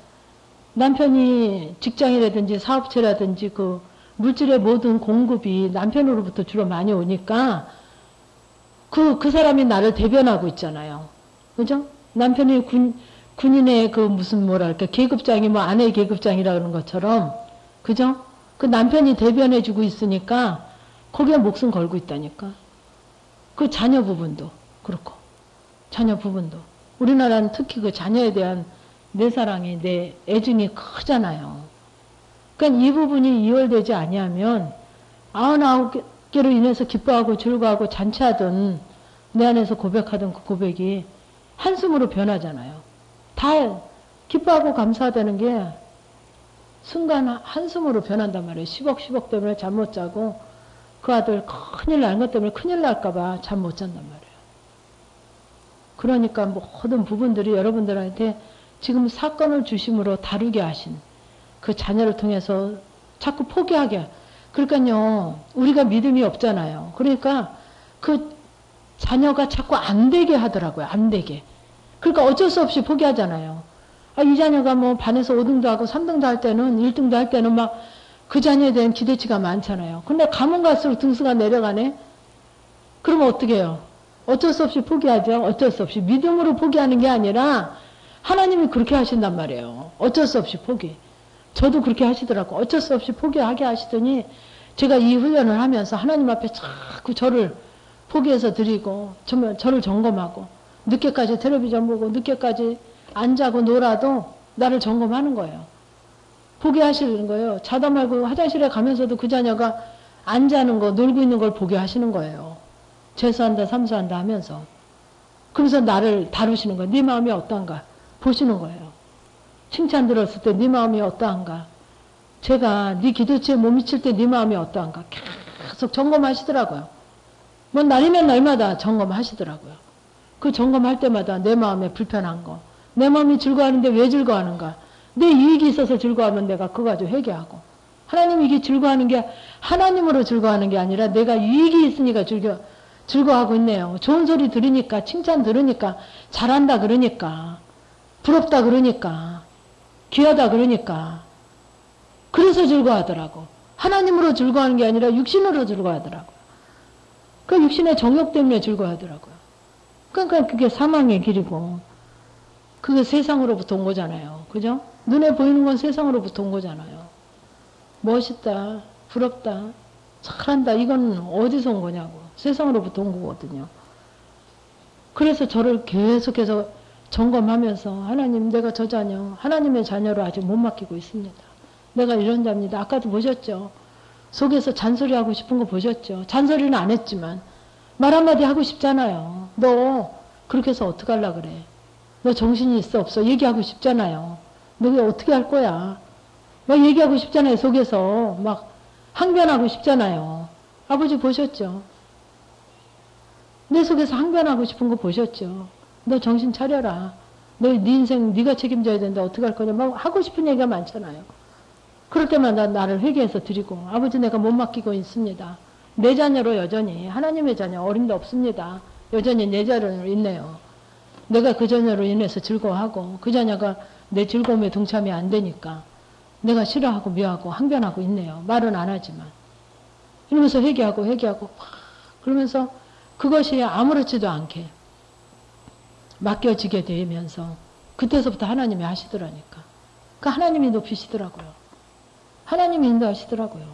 남편이 직장이라든지 사업체라든지 그 물질의 모든 공급이 남편으로부터 주로 많이 오니까 그 사람이 나를 대변하고 있잖아요. 그죠? 남편이 군인의 그 무슨 뭐랄까 계급장이 뭐 아내의 계급장이라 그러는 것처럼 그죠? 그 남편이 대변해주고 있으니까 거기에 목숨 걸고 있다니까. 그 자녀 부분도 그렇고 자녀 부분도 우리나라는 특히 그 자녀에 대한 내 사랑이 내 애증이 크잖아요. 그러니까 이 부분이 이월되지 아니하면 99개로 인해서 기뻐하고 즐거워하고 잔치하던 내 안에서 고백하던 그 고백이 한숨으로 변하잖아요. 다 기뻐하고 감사하다는 게 순간 한숨으로 변한단 말이에요. 10억 때문에 잠 못 자고 그 아들 큰일 난 것 때문에 큰일 날까봐 잠 못 잔단 말이에요. 그러니까 모든 부분들이 여러분들한테 지금 사건을 중심으로 다루게 하신 그 자녀를 통해서 자꾸 포기하게. 그러니까요, 우리가 믿음이 없잖아요. 그러니까 그 자녀가 자꾸 안 되게 하더라고요. 안 되게. 그러니까 어쩔 수 없이 포기하잖아요. 이 자녀가 뭐 반에서 5등도 하고 3등도 할 때는 1등도 할 때는 막 그 자녀에 대한 기대치가 많잖아요. 근데 가면 갈수록 등수가 내려가네? 그러면 어떻게 해요? 어쩔 수 없이 포기하죠. 어쩔 수 없이. 믿음으로 포기하는 게 아니라 하나님이 그렇게 하신단 말이에요. 어쩔 수 없이 포기. 저도 그렇게 하시더라고. 어쩔 수 없이 포기하게 하시더니 제가 이 훈련을 하면서 하나님 앞에 자꾸 저를 포기해서 드리고 저를 점검하고 늦게까지 텔레비전 보고 늦게까지 안 자고 놀아도 나를 점검하는 거예요. 포기하시는 거예요. 자다 말고 화장실에 가면서도 그 자녀가 안 자는 거 놀고 있는 걸 보게 하시는 거예요. 재수한다 삼수한다 하면서. 그러면서 나를 다루시는 거예요. 네 마음이 어떠한가 보시는 거예요. 칭찬 들었을 때 네 마음이 어떠한가. 제가 네 기도치에 못 미칠 때 네 마음이 어떠한가 계속 점검하시더라고요. 뭐 날이면 날마다 점검하시더라고요. 그 점검할 때마다 내 마음에 불편한 거, 내 마음이 즐거워하는데 왜 즐거워하는가. 내 이익이 있어서 즐거워하면 내가 그거 가지고 회개하고. 하나님 이게 즐거워하는 게 하나님으로 즐거워하는 게 아니라 내가 이익이 있으니까 즐거워하고 있네요. 좋은 소리 들으니까, 칭찬 들으니까, 잘한다 그러니까, 부럽다 그러니까, 귀하다 그러니까. 그래서 즐거워하더라고. 하나님으로 즐거워하는 게 아니라 육신으로 즐거워하더라고. 그 육신의 정욕 때문에 즐거워하더라고요. 그러니까 그게 사망의 길이고, 그게 세상으로부터 온 거잖아요. 그죠? 눈에 보이는 건 세상으로부터 온 거잖아요. 멋있다, 부럽다, 잘한다, 이건 어디서 온 거냐고. 세상으로부터 온 거거든요. 그래서 저를 계속해서 점검하면서 하나님, 내가 저 자녀, 하나님의 자녀로 아직 못 맡기고 있습니다. 내가 이런 자입니다. 아까도 보셨죠? 속에서 잔소리하고 싶은 거 보셨죠? 잔소리는 안 했지만 말 한마디 하고 싶잖아요. 너 그렇게 해서 어떡하려고 그래? 너 정신이 있어 없어? 얘기하고 싶잖아요. 너 어떻게 할 거야? 막 얘기하고 싶잖아요. 속에서 막 항변하고 싶잖아요. 아버지 보셨죠? 내 속에서 항변하고 싶은 거 보셨죠? 너 정신 차려라. 너 네 인생 네가 책임져야 되는데 어떻게 할 거냐? 막 하고 싶은 얘기가 많잖아요. 그럴 때마다 나를 회개해서 드리고, 아버지 내가 못 맡기고 있습니다. 내 자녀로 여전히 하나님의 자녀 어림도 없습니다. 여전히 내 자녀로 있네요. 내가 그 자녀로 인해서 즐거워하고 그 자녀가 내 즐거움에 동참이 안 되니까 내가 싫어하고 미워하고 항변하고 있네요. 말은 안 하지만. 이러면서 회개하고 그러면서 그것이 아무렇지도 않게 맡겨지게 되면서 그때서부터 하나님이 하시더라니까. 그러니까 하나님이 높이시더라고요. 하나님이 인도하시더라고요.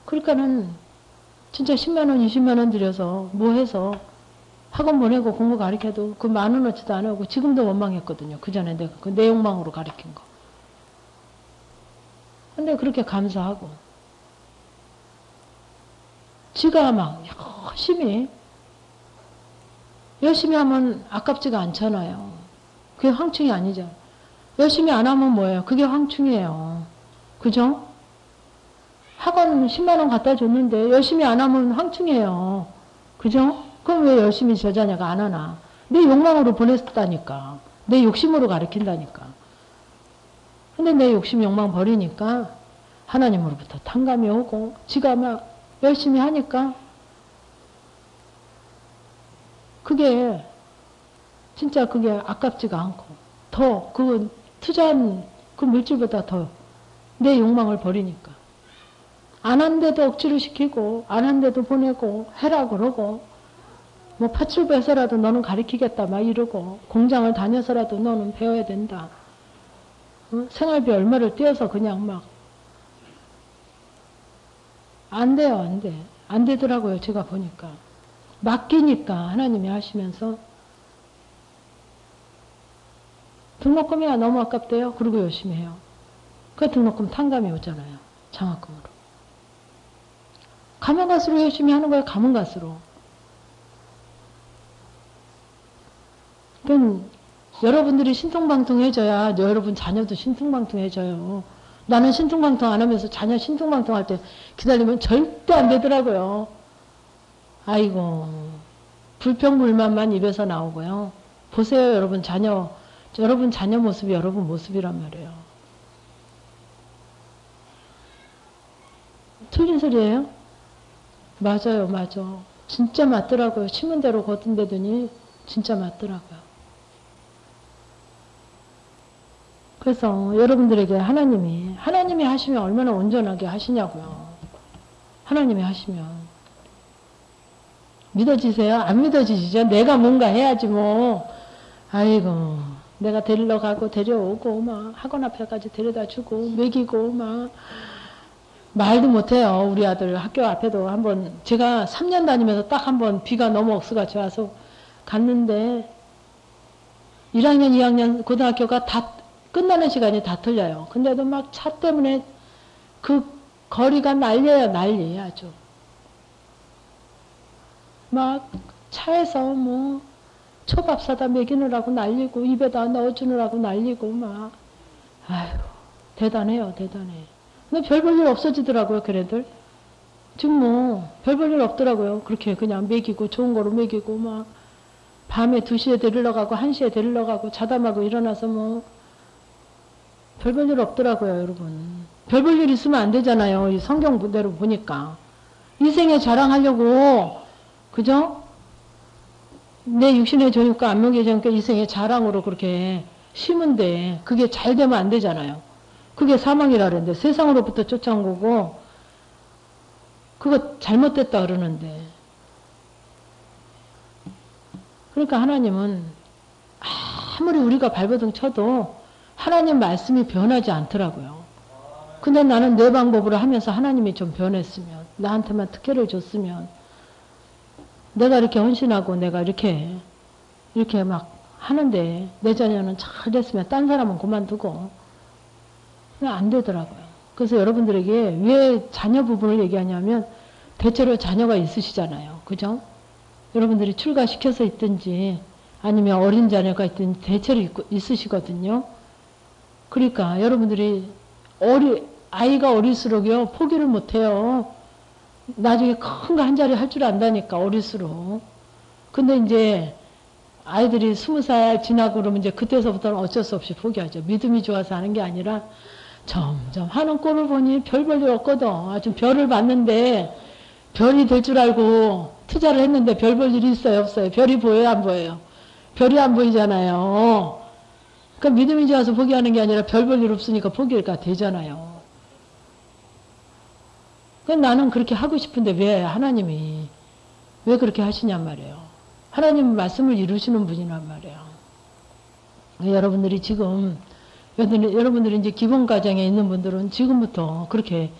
그러니까는 진짜 10만원, 20만원 들여서 뭐 해서 학원 보내고 공부 가르쳐도 그 10,000원어치도 안 하고 지금도 원망했거든요. 그 전에 내가 그 내용망으로 가르친 거. 근데 그렇게 감사하고 지가 막 열심히 하면 아깝지가 않잖아요. 그게 황충이 아니죠. 열심히 안 하면 뭐예요? 그게 황충이에요. 그죠? 학원 10만원 갖다 줬는데 열심히 안 하면 황충이에요. 그죠? 그럼 왜 열심히 저 자녀가 안 하나? 내 욕망으로 보냈다니까. 내 욕심으로 가르친다니까. 근데 내 욕심 욕망 버리니까 하나님으로부터 탕감이 오고 지가 막 열심히 하니까 그게 진짜 그게 아깝지가 않고 더 그 투자한 그 물질보다 더 내 욕망을 버리니까 안 한데도 억지로 시키고 안 한데도 보내고 해라 그러고 뭐 파출부 해서라도 너는 가르치겠다 막 이러고 공장을 다녀서라도 너는 배워야 된다. 생활비 얼마를 떼어서 그냥 막 안 돼요. 안 돼. 안 되더라고요. 제가 보니까. 맡기니까 하나님이 하시면서 등록금이야 너무 아깝대요. 그리고 열심히 해요. 그 등록금 탕감이 오잖아요. 장학금으로. 가면 갈수록 열심히 하는 거예요. 가면 갈수록. 그러니까 여러분들이 신통방통해져야 여러분 자녀도 신통방통해져요. 나는 신통방통 안 하면서 자녀 신통방통할 때 기다리면 절대 안 되더라고요. 아이고 불평불만만 입에서 나오고요. 보세요 여러분 자녀 모습이 여러분 모습이란 말이에요. 틀린 소리예요? 맞아요. 맞아. 진짜 맞더라고요. 심은 대로 거둔 데더니 진짜 맞더라고요. 그래서 여러분들에게 하나님이 하시면 얼마나 온전하게 하시냐고요. 하나님이 하시면. 믿어지세요? 안 믿어지시죠? 내가 뭔가 해야지 뭐. 아이고 내가 데리러 가고 데려오고 막 학원 앞에까지 데려다 주고 먹이고 막 말도 못해요. 우리 아들 학교 앞에도 한번 제가 3년 다니면서 딱 한번 비가 너무 억수같이 와서 갔는데 1학년 2학년 고등학교가 다 끝나는 시간이 다 틀려요. 근데도 막 차 때문에 그 거리가 난리예요. 난리 아주. 막 차에서 뭐 초밥 사다 먹이느라고 난리고 입에다 넣어주느라고 난리고 막 아유 대단해요. 대단해. 근데 별 볼 일 없어지더라고요. 걔네들. 지금 뭐 별 볼 일 없더라고요. 그렇게 그냥 먹이고 좋은 거로 먹이고 막 밤에 2시에 데리러 가고 1시에 데리러 가고 자다마고 일어나서 뭐 별 볼 일 없더라고요. 여러분. 별 볼 일 있으면 안 되잖아요. 이 성경 문대로 보니까. 인생에 자랑하려고 그죠? 내 육신의 저육과 안목의 정과 인생의 자랑으로 그렇게 심은데 그게 잘 되면 안 되잖아요. 그게 사망이라 그러는데 세상으로부터 쫓아온 거고 그거 잘못됐다 그러는데 그러니까 하나님은 아무리 우리가 발버둥 쳐도 하나님 말씀이 변하지 않더라고요. 근데 나는 내 방법으로 하면서 하나님이 좀 변했으면 나한테만 특혜를 줬으면 내가 이렇게 헌신하고 내가 이렇게 막 하는데 내 자녀는 잘 됐으면 딴 사람은 그만두고 안 되더라고요. 그래서 여러분들에게 왜 자녀 부분을 얘기하냐면 대체로 자녀가 있으시잖아요. 그죠? 여러분들이 출가시켜서 있든지 아니면 어린 자녀가 있든지 대체로 있으시거든요. 그러니까 여러분들이 아이가 어릴수록요 포기를 못해요. 나중에 큰 거 한 자리 할 줄 안다니까 어릴수록. 근데 이제 아이들이 20살 지나고 그러면 이제 그때서부터는 어쩔 수 없이 포기하죠. 믿음이 좋아서 하는 게 아니라 점점 하는 꼴을 보니 별 볼 일 없거든. 아주 별을 봤는데 별이 될 줄 알고 투자를 했는데 별 볼 일이 있어요 없어요? 별이 보여요 안 보여요? 별이 안 보이잖아요. 그러니까 믿음이 좋아서 포기하는 게 아니라 별 볼 일 없으니까 포기가 되잖아요. 그러니까 나는 그렇게 하고 싶은데 왜 하나님이 왜 그렇게 하시냔 말이에요. 하나님은 말씀을 이루시는 분이란 말이에요. 여러분들이 지금 여러분들이 이제 기본 과정에 있는 분들은 지금부터 그렇게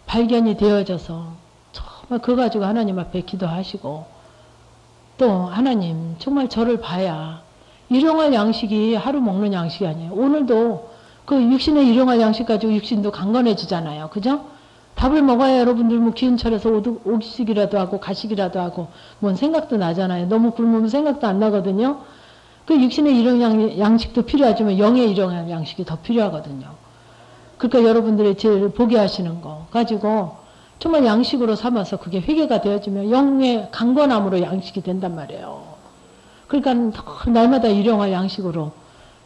발견이 되어져서 정말 그거 가지고 하나님 앞에 기도하시고 또 하나님 정말 저를 봐야 일용할 양식이 하루 먹는 양식이 아니에요. 오늘도 그 육신의 일용할 양식 가지고 육신도 강건해지잖아요. 그죠? 밥을 먹어야 여러분들 뭐 기운 차려서 오식이라도 하고 가식이라도 하고 뭔 생각도 나잖아요. 너무 굶으면 생각도 안 나거든요. 그 육신의 일용 양식도 필요하지만 영의 일용 양식이 더 필요하거든요. 그러니까 여러분들이 제일 보게 하시는 거 가지고 정말 양식으로 삼아서 그게 회개가 되어지면 영의 강건함으로 양식이 된단 말이에요. 그러니까 날마다 일용할 양식으로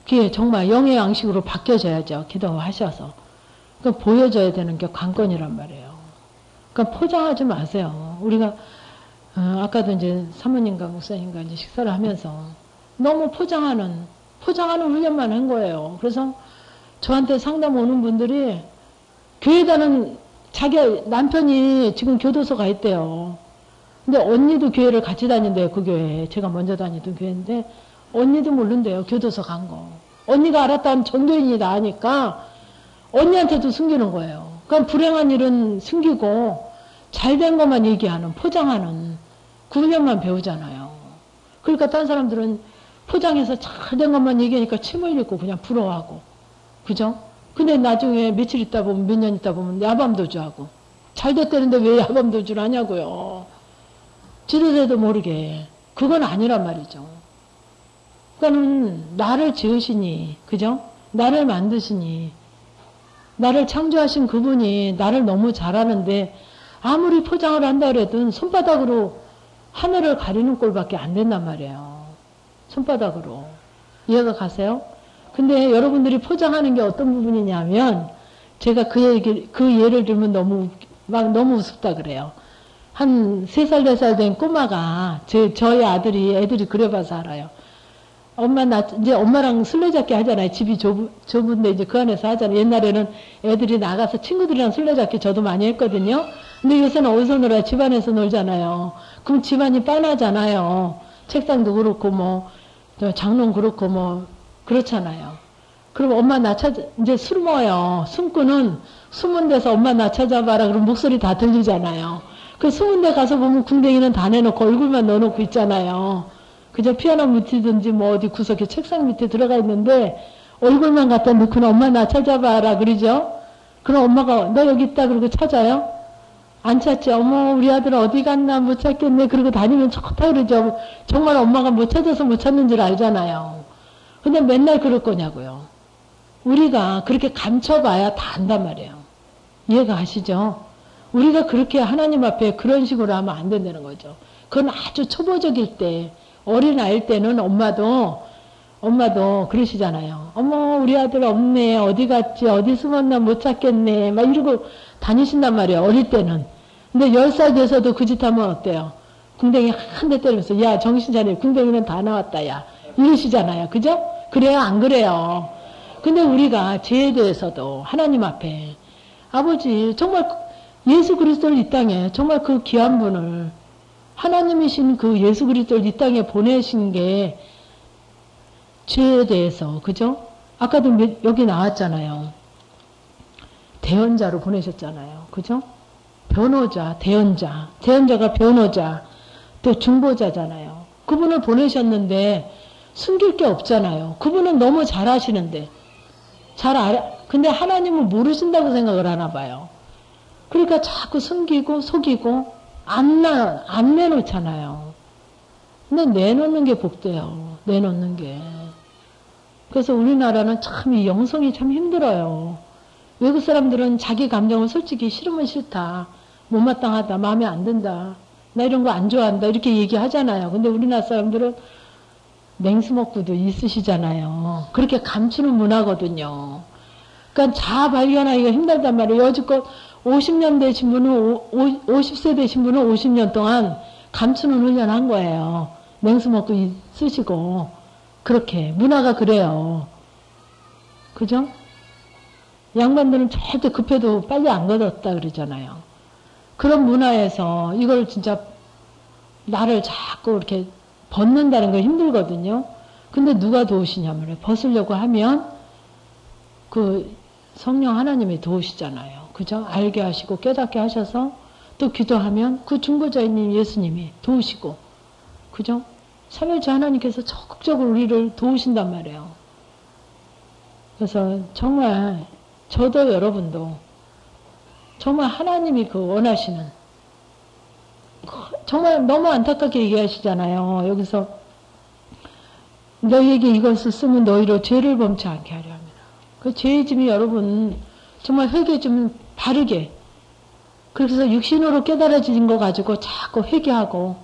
그게 정말 영의 양식으로 바뀌어져야죠. 기도하셔서. 그러니까 보여져야 되는 게 관건이란 말이에요. 그러니까 포장하지 마세요. 우리가 아까도 이제 사모님과 목사님과 이제 식사를 하면서 너무 포장하는 훈련만 한 거예요. 그래서 저한테 상담 오는 분들이 교회다는 자기 남편이 지금 교도소 가 있대요. 근데 언니도 교회를 같이 다닌대요. 그 교회에. 제가 먼저 다니던 교회인데 언니도 모른대요. 교도소 간 거. 언니가 알았다는 전교인이 나으니까 언니한테도 숨기는 거예요. 그러니까 불행한 일은 숨기고 잘된 것만 얘기하는, 포장하는 그 훈련만 배우잖아요. 그러니까 딴 사람들은 포장해서 잘된 것만 얘기하니까 침 흘리고 그냥 부러워하고. 그죠? 근데 나중에 며칠 있다 보면, 몇 년 있다 보면 야밤도주하고. 잘 됐다는데 왜 야밤도주를 하냐고요. 지도새도 모르게. 그건 아니란 말이죠. 그러니까는 나를 지으시니, 그죠? 나를 만드시니, 나를 창조하신 그분이 나를 너무 잘하는데 아무리 포장을 한다 그래도 손바닥으로 하늘을 가리는 꼴밖에 안 된단 말이에요. 손바닥으로. 이해가 가세요? 근데 여러분들이 포장하는 게 어떤 부분이냐면 제가 그 예를 들면 너무 우습다 그래요. 한 3살, 4살 된 꼬마가 저희 애들이 그려봐서 알아요. 이제 엄마랑 술래잡기 하잖아요. 집이 좁은데 이제 그 안에서 하잖아요. 옛날에는 애들이 나가서 친구들이랑 술래잡기 저도 많이 했거든요. 근데 요새는 어디서 놀아요? 집안에서 놀잖아요. 그럼 집안이 빤하잖아요. 책상도 그렇고 장롱 그렇고 그렇잖아요. 그럼 엄마 나 이제 숨어요. 숨고는 숨은 데서 엄마 나 찾아봐라. 그럼 목소리 다 들리잖아요. 그 숨은 데 가서 보면 궁뎅이는 다 내놓고 얼굴만 넣어놓고 있잖아요. 그저 피아노 밑이든지 어디 구석에 책상 밑에 들어가 있는데 얼굴만 갖다 넣고는 엄마 나 찾아봐라 그러죠. 그럼 엄마가 너 여기 있다 그러고 찾아요? 안 찾지. 어머 우리 아들 어디 갔나 못 찾겠네 그러고 다니면 좋다 그러죠. 정말 엄마가 못 찾아서 못 찾는 줄 알잖아요. 근데 맨날 그럴 거냐고요. 우리가 그렇게 감춰봐야 다 안단 말이에요. 이해가 가시죠? 우리가 그렇게 하나님 앞에 그런 식으로 하면 안 된다는 거죠. 그건 아주 초보적일 때 어린아이일 때는 엄마도 그러시잖아요. 어머 우리 아들 없네. 어디 갔지? 어디 숨었나 못 찾겠네. 막 이러고 다니신단 말이에요. 어릴 때는. 근데 10살 돼서도 그 짓 하면 어때요? 궁뎅이 한 대 때리면서 야 정신 차려. 궁뎅이는 다 나왔다 야. 이러시잖아요. 그죠? 그래요? 안 그래요? 근데 우리가 죄에 대해서도 하나님 앞에 아버지 정말 예수 그리스도를 이 땅에 정말 그 귀한 분을 하나님이신 그 예수 그리스도를 이 땅에 보내신 게 죄에 대해서 그죠? 아까도 여기 나왔잖아요. 대언자로 보내셨잖아요. 그죠? 변호자, 대언자가 변호자, 또 중보자잖아요. 그분을 보내셨는데 숨길 게 없잖아요. 그분은 너무 잘 아시는데 근데 하나님은 모르신다고 생각을 하나 봐요. 그러니까 자꾸 숨기고 속이고 안 내놓잖아요. 근데 내놓는 게 복돼요. 내놓는 게. 그래서 우리나라는 참 이 영성이 참 힘들어요. 외국 사람들은 자기 감정을 솔직히 싫으면 싫다. 못마땅하다. 마음에 안 든다. 나 이런 거 안 좋아한다. 이렇게 얘기하잖아요. 근데 우리나라 사람들은 냉수먹고도 있으시잖아요. 그렇게 감추는 문화거든요. 그러니까 자아 발견하기가 힘들단 말이에요. 여지껏 50년 되신 분은 50세 되신 분은 50년 동안 감추는 훈련한 거예요. 냉수 먹고 쓰시고 그렇게 문화가 그래요. 그죠? 양반들은 절대 급해도 빨리 안 걷었다 그러잖아요. 그런 문화에서 이걸 진짜 나를 자꾸 이렇게 벗는다는 거 힘들거든요. 근데 누가 도우시냐면 벗으려고 하면 그 성령 하나님이 도우시잖아요. 그죠? 알게 하시고 깨닫게 하셔서 또 기도하면 그 중보자님 예수님이 도우시고 그죠? 삼위일체 하나님께서 적극적으로 우리를 도우신단 말이에요. 그래서 정말 저도 여러분도 정말 하나님이 그 원하시는 정말 너무 안타깝게 얘기하시잖아요. 여기서 너희에게 이것을 쓰면 너희로 죄를 범치 않게 하려 합니다. 그 죄의 짐이 여러분 정말 회개 좀 바르게 그래서 육신으로 깨달아진 거 가지고 자꾸 회개하고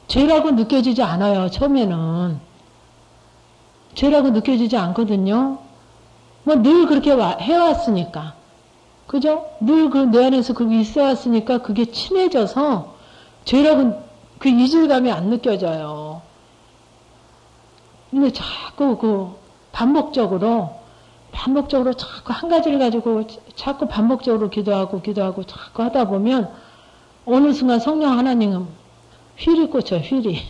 죄라고 느껴지지 않아요. 처음에는 죄라고 느껴지지 않거든요. 뭐 늘 그렇게 해왔으니까, 그죠? 늘 내 안에서 그게 있어왔으니까 그게 친해져서 죄라고 그 이질감이 안 느껴져요. 근데 자꾸 반복적으로 자꾸 한 가지를 가지고 자꾸 반복적으로 기도하고 자꾸 하다 보면 어느 순간 성령 하나님은 휠이 꽂혀요. 휠이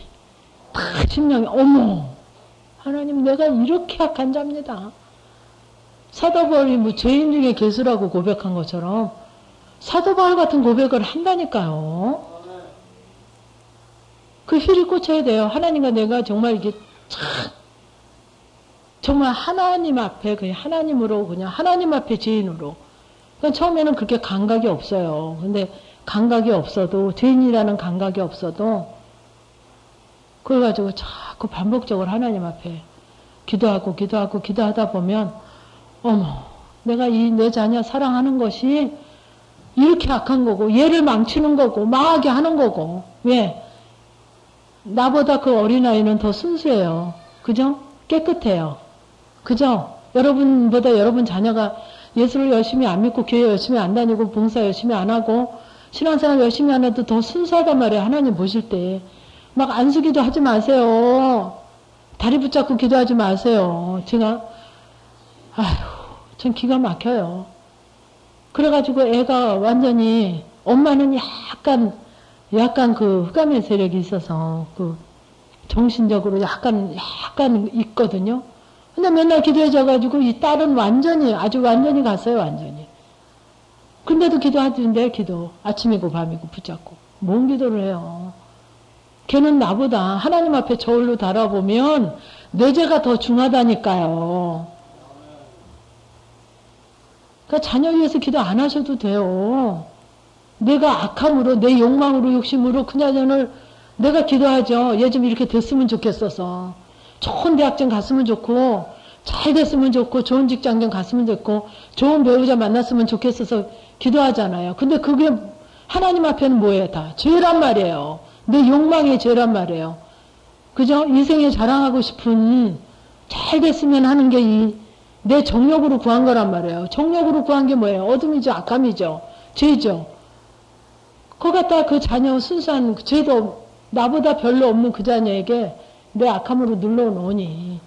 딱 심령이 어머 하나님 내가 이렇게 약한 자입니다. 사도 바울이 뭐 죄인 중에 괴수라고 고백한 것처럼 사도 바울 같은 고백을 한다니까요. 그 휠이 꽂혀야 돼요. 하나님과 내가 정말 이게 정말 하나님 앞에 그냥 하나님으로 그냥 하나님 앞에 죄인으로. 그러니까 처음에는 그렇게 감각이 없어요. 근데 감각이 없어도 죄인이라는 감각이 없어도 그걸 가지고 자꾸 반복적으로 하나님 앞에 기도하다 보면 어머 내가 이 내 자녀 사랑하는 것이 이렇게 악한 거고 얘를 망치는 거고 망하게 하는 거고 왜? 나보다 그 어린아이는 더 순수해요. 그죠? 깨끗해요. 그죠? 여러분보다 여러분 자녀가 예수를 열심히 안 믿고 교회 열심히 안 다니고 봉사 열심히 안 하고 신앙생활 열심히 안 해도 더 순수하단 말이에요. 하나님 보실 때. 막 안수기도 하지 마세요. 다리 붙잡고 기도하지 마세요. 제가 전 기가 막혀요. 그래가지고 애가 완전히 엄마는 약간 그 흑암의 세력이 있어서 그 정신적으로 약간 있거든요. 근데 맨날 기도해줘가지고 이 딸은 아주 완전히 갔어요. 완전히. 근데도 기도하던데 아침이고 밤이고 붙잡고 뭔 기도를 해요. 걔는 나보다 하나님 앞에 저울로 달아보면 내 죄가 더 중하다니까요. 그러니까 자녀 위해서 기도 안 하셔도 돼요. 내가 악함으로 내 욕망으로 욕심으로 그녀를 내가 기도하죠. 얘 좀 이렇게 됐으면 좋겠어서 좋은 대학 좀 갔으면 좋고 잘 됐으면 좋고 좋은 직장 좀 갔으면 좋고 좋은 배우자 만났으면 좋겠어서 기도하잖아요. 근데 그게 하나님 앞에는 뭐예요? 다 죄란 말이에요. 내 욕망의 죄란 말이에요. 그죠? 인생에 자랑하고 싶은 잘 됐으면 하는 게 내 정욕으로 구한 거란 말이에요. 정욕으로 구한 게 뭐예요? 어둠이죠. 악함이죠. 죄죠. 그거 갖다 그 자녀 순수한 죄도 나보다 별로 없는 그 자녀에게 내 악함으로 눌러놓으니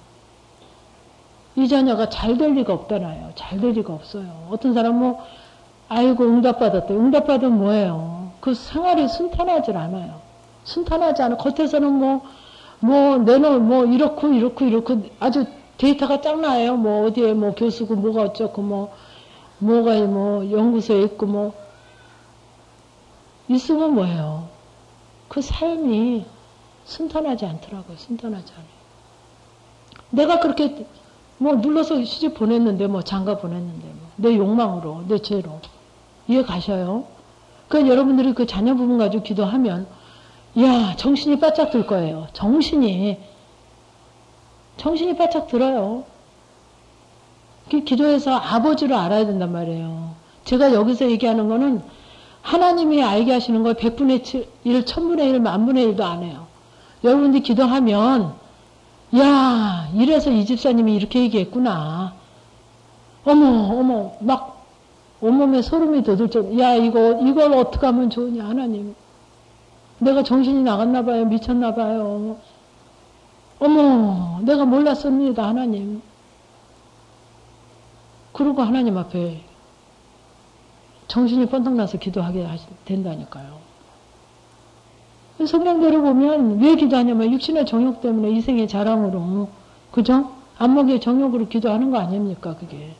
이 자녀가 잘 될 리가 없잖아요. 잘 될 리가 없어요. 어떤 사람은 아이고 응답받았대. 응답받으면 뭐예요? 그 생활이 순탄하질 않아요. 순탄하지 않아. 겉에서는 이렇고 아주 데이터가 짱나요. 뭐 어디에 뭐 교수고 뭐가 어쩌고 뭐가 연구소에 있고 있으면 뭐예요? 그 삶이 순탄하지 않더라고요. 순탄하지 않아요. 내가 그렇게 눌러서 시집 보냈는데 장가 보냈는데 내 욕망으로 내 죄로 이해 가셔요? 그러니까 여러분들이 그 자녀 부분 가지고 기도하면 정신이 바짝 들 거예요. 정신이 바짝 들어요. 기도해서 아버지를 알아야 된단 말이에요. 제가 여기서 얘기하는 거는 하나님이 알게 하시는 걸 100분의 1, 1000분의 1, 10,000분의 1도 안 해요. 여러분들이 기도하면 이래서 이 집사님이 이렇게 얘기했구나. 어머 막 온몸에 소름이 돋을 정도. 이걸 어떻게 하면 좋으냐 하나님. 내가 정신이 나갔나 봐요. 미쳤나 봐요. 어머 내가 몰랐습니다 하나님. 그러고 하나님 앞에 정신이 번쩍 나서 기도하게 된다니까요. 성경대로 보면 왜 기도하냐면 육신의 정욕 때문에 이생의 자랑으로 그죠? 안목의 정욕으로 기도하는 거 아닙니까 그게.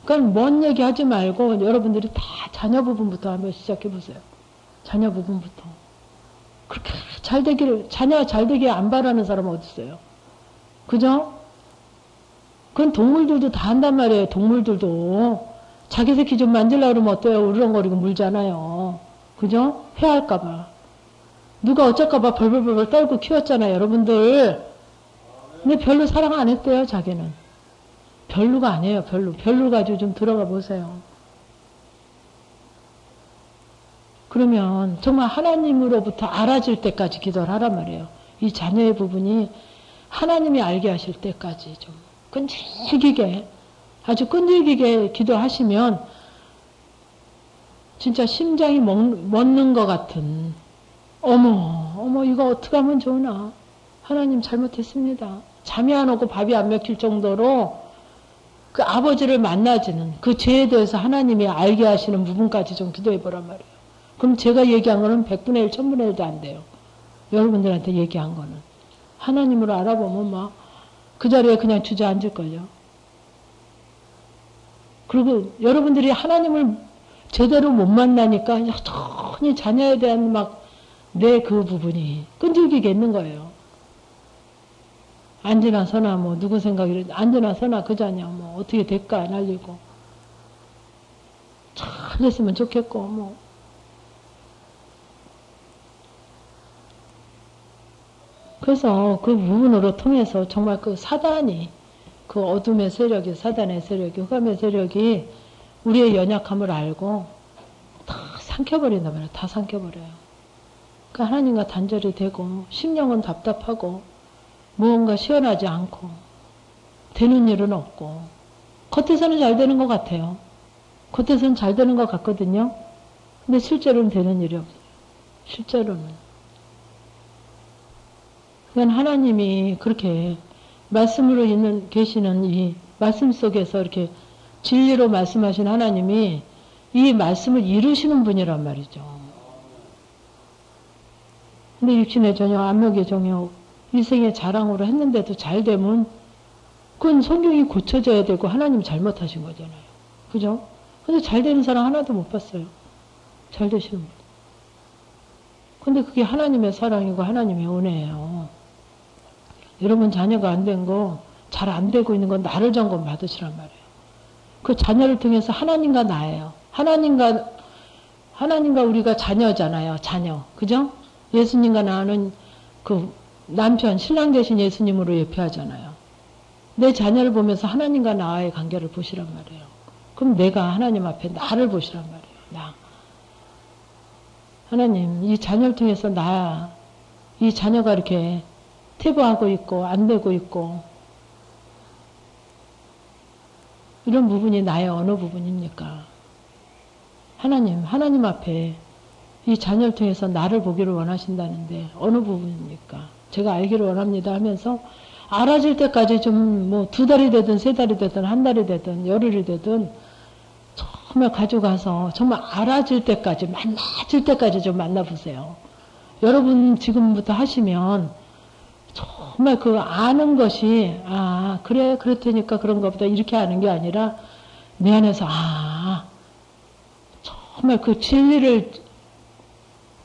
그러니까 먼 얘기 하지 말고 여러분들이 다 자녀 부분부터 한번 시작해 보세요. 자녀 부분부터. 그렇게 자녀가 잘 되길 안 바라는 사람은 어디 있어요? 그죠? 그건 동물들도 다 한단 말이에요. 동물들도. 자기 새끼 좀 만지려고 그러면 어때요? 우르렁거리고 물잖아요. 그죠? 회할까봐. 누가 어쩔까봐 벌벌벌 떨고 키웠잖아요. 여러분들. 근데 별로 사랑 안 했대요. 자기는. 별로가 아니에요. 별로 가지고 좀 들어가 보세요. 그러면 정말 하나님으로부터 알아질 때까지 기도를 하란 말이에요. 이 자녀의 부분이 하나님이 알게 하실 때까지 좀 끈질기게, 아주 끈질기게 기도하시면 진짜 심장이 멎는 것 같은, 어머 이거 어떻게 하면 좋으나, 하나님 잘못했습니다, 잠이 안 오고 밥이 안 먹힐 정도로 그 아버지를 만나지는 그 죄에 대해서 하나님이 알게 하시는 부분까지 좀 기도해 보란 말이에요. 그럼 제가 얘기한 거는 100분의 1, 1000분의 1도 안 돼요. 여러분들한테 얘기한 거는. 하나님으로 알아보면 막 그 자리에 그냥 주저앉을걸요. 그리고 여러분들이 하나님을 제대로 못 만나니까 여전히 자녀에 대한 막 내 그 부분이 끈질기게 있는 거예요. 안지나 서나 뭐 누구 생각이 안지나 서나 그 자녀 뭐 어떻게 될까 날리고 잘 됐으면 좋겠고 뭐 그래서 그 부분으로 통해서 정말 그 사단이, 그 어둠의 세력이, 사단의 세력이, 흑암의 세력이 우리의 연약함을 알고 다 삼켜버린단 말이에요. 다 삼켜버려요. 그러니까 하나님과 단절이 되고 심령은 답답하고 무언가 시원하지 않고 되는 일은 없고 겉에서는 잘 되는 것 같아요. 겉에서는 잘 되는 것 같거든요. 근데 실제로는 되는 일이 없어요. 실제로는. 그건 하나님이 그렇게 말씀으로 계시는 이 말씀 속에서 이렇게 진리로 말씀하신 하나님이 이 말씀을 이루시는 분이란 말이죠. 근데 육신의 전역, 안목의 정욕, 일생의 자랑으로 했는데도 잘 되면 그건 성경이 고쳐져야 되고 하나님 잘못하신 거잖아요. 그죠? 근데 잘 되는 사람 하나도 못 봤어요. 잘 되시는 분. 근데 그게 하나님의 사랑이고 하나님의 은혜예요. 여러분 자녀가 안 된 거, 잘 안 되고 있는 건 나를 점검 받으시란 말이에요. 그 자녀를 통해서 하나님과 나예요. 하나님과 우리가 자녀잖아요. 자녀. 그죠? 예수님과 나는 그 남편, 신랑 되신 예수님으로 예표하잖아요. 내 자녀를 보면서 하나님과 나와의 관계를 보시란 말이에요. 그럼 내가 하나님 앞에 나를 보시란 말이에요. 나. 하나님, 이 자녀를 통해서 이 자녀가 이렇게 퇴보하고 있고 안 되고 있고 이런 부분이 나의 어느 부분입니까? 하나님 앞에 이 자녀를 통해서 나를 보기를 원하신다는데 어느 부분입니까? 제가 알기를 원합니다 하면서 알아질 때까지 좀 뭐 2달이 되든 3달이 되든 1달이 되든 열흘이 되든 정말 가져가서 정말 알아질 때까지 만나질 때까지 좀 만나보세요. 여러분 지금부터 하시면 정말 그 아는 것이 그래 그렇다니까 그런가 보다 이렇게 아는 게 아니라 내 안에서 정말 그 진리를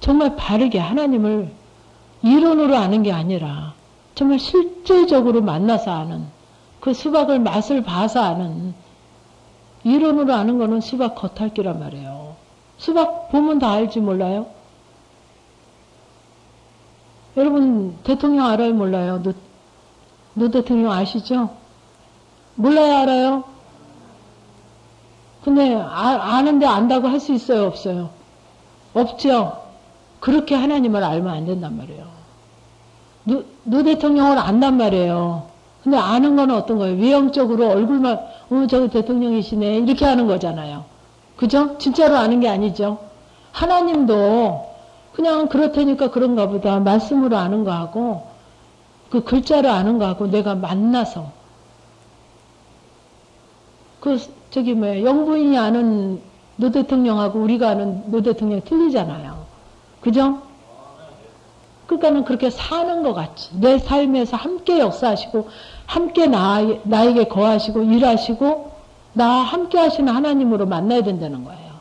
정말 바르게 하나님을 이론으로 아는 게 아니라 정말 실제적으로 만나서 아는 그 수박을 맛을 봐서 아는 이론으로 아는 거는 수박 겉핥기란 말이에요. 수박 보면 다 알지 몰라요? 여러분 대통령 알아요 몰라요? 노 대통령 아시죠? 몰라요 알아요? 근데 아는데 안다고 할 수 있어요 없어요? 없죠? 그렇게 하나님을 알면 안 된단 말이에요. 노 대통령을 안단 말이에요. 근데 아는 건 어떤 거예요? 외형적으로 얼굴만 저기 대통령이시네 이렇게 하는 거잖아요. 그죠? 진짜로 아는 게 아니죠. 하나님도 그냥 그렇다니까 그런가 보다 말씀으로 아는 거하고 그 글자로 아는 거하고 내가 만나서 영부인이 아는 노 대통령하고 우리가 아는 노 대통령 틀리잖아요. 그죠? 그러니까는 그렇게 사는 것 같이 내 삶에서 함께 역사하시고 함께 나에게 거하시고 일하시고 나 함께 하시는 하나님으로 만나야 된다는 거예요.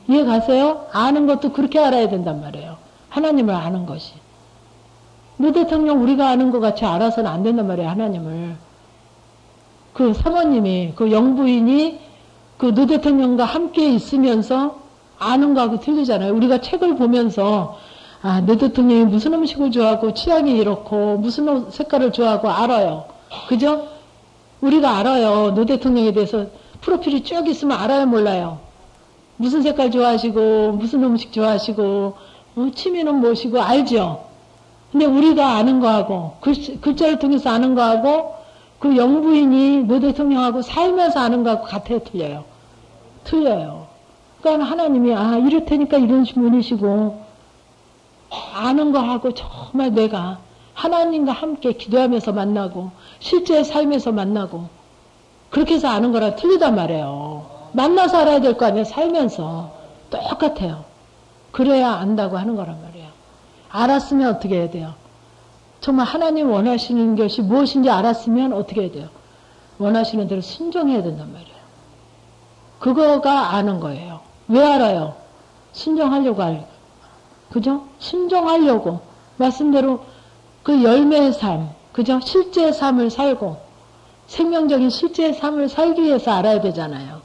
이해 가세요? 아는 것도 그렇게 알아야 된단 말이에요. 하나님을 아는 것이. 노 대통령 우리가 아는 것 같이 알아서는 안 된단 말이에요. 하나님을. 그 사모님이 그 영부인이 그 노 대통령과 함께 있으면서 아는 거하고 틀리잖아요. 우리가 책을 보면서 노 대통령이 무슨 음식을 좋아하고 취향이 이렇고 무슨 옷 색깔을 좋아하고 알아요. 그죠? 우리가 알아요. 노 대통령에 대해서 프로필이 쭉 있으면 알아요 몰라요? 무슨 색깔 좋아하시고 무슨 음식 좋아하시고 취미는 무엇이고 알죠? 근데 우리가 아는 거하고 글자를 통해서 아는 거하고 그 영부인이 노 대통령하고 살면서 아는 거하고 같아요, 틀려요? 틀려요. 그러니까 하나님이 이렇다니까 이런 분이시고 아는 거하고 정말 내가 하나님과 함께 기도하면서 만나고 실제 삶에서 만나고 그렇게 해서 아는 거랑 틀리단 말이에요. 만나서 알아야 될 거 아니에요. 살면서 똑같아요. 그래야 안다고 하는 거란 말이에요. 알았으면 어떻게 해야 돼요? 정말 하나님 원하시는 것이 무엇인지 알았으면 어떻게 해야 돼요? 원하시는 대로 순종해야 된단 말이에요. 그거가 아는 거예요. 왜 알아요? 순종하려고 알고. 그죠? 순종하려고. 말씀대로 그 열매의 삶, 그죠? 실제의 삶을 살고, 생명적인 실제의 삶을 살기 위해서 알아야 되잖아요.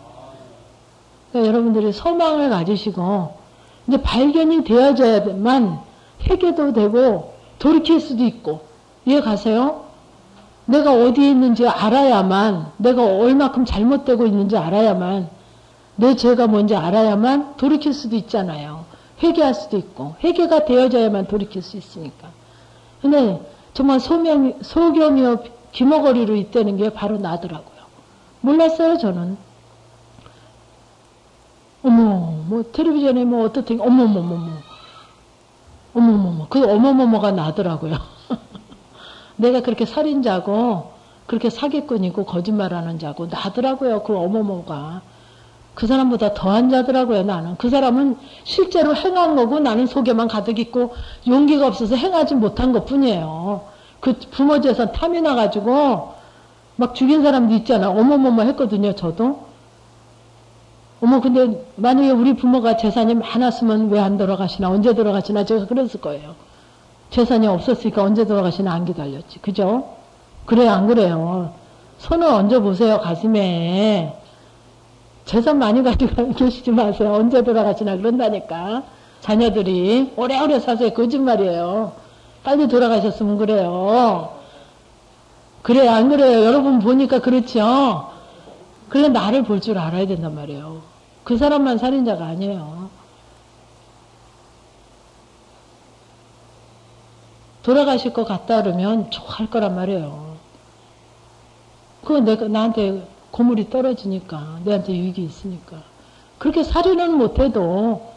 그러니까 여러분들이 소망을 가지시고, 이제 발견이 되어져야만 회개도 되고, 돌이킬 수도 있고, 이해 가세요? 내가 어디에 있는지 알아야만, 내가 얼마큼 잘못되고 있는지 알아야만, 내 죄가 뭔지 알아야만 돌이킬 수도 있잖아요. 회개할 수도 있고, 회개가 되어져야만 돌이킬 수 있으니까. 근데 정말 소경이요 귀머거리로 있다는 게 바로 나더라고요. 몰랐어요, 저는. 뭐 텔레비전에 뭐 어떻게 어머머머머 그 어머머머가 나더라고요. 내가 그렇게 살인자고 그렇게 사기꾼이고 거짓말하는 자고 나더라고요. 그 어머머가. 그 사람보다 더한 자더라고요, 나는. 그 사람은 실제로 행한 거고 나는 속에만 가득 있고 용기가 없어서 행하지 못한 것 뿐이에요. 그 부모 재산 탐이 나가지고 막 죽인 사람도 있잖아. 어머머머 했거든요, 저도. 근데 만약에 우리 부모가 재산이 많았으면 왜 안 돌아가시나, 언제 돌아가시나 제가 그랬을 거예요. 재산이 없었으니까 언제 돌아가시나 안 기다렸지. 그죠? 그래요, 안 그래요? 손을 얹어보세요, 가슴에. 재산 많이 가지고 계시지 마세요. 언제 돌아가시나 그런다니까. 자녀들이 오래오래 사세요. 거짓말이에요. 빨리 돌아가셨으면 그래요. 그래요, 안 그래요? 여러분 보니까 그렇죠? 그래, 나를 볼 줄 알아야 된단 말이에요. 그 사람만 살인자가 아니에요. 돌아가실 것 같다 그러면 좋아할 거란 말이에요. 그거 나한테 고물이 떨어지니까, 내한테 유익이 있으니까. 그렇게 살인은 못해도,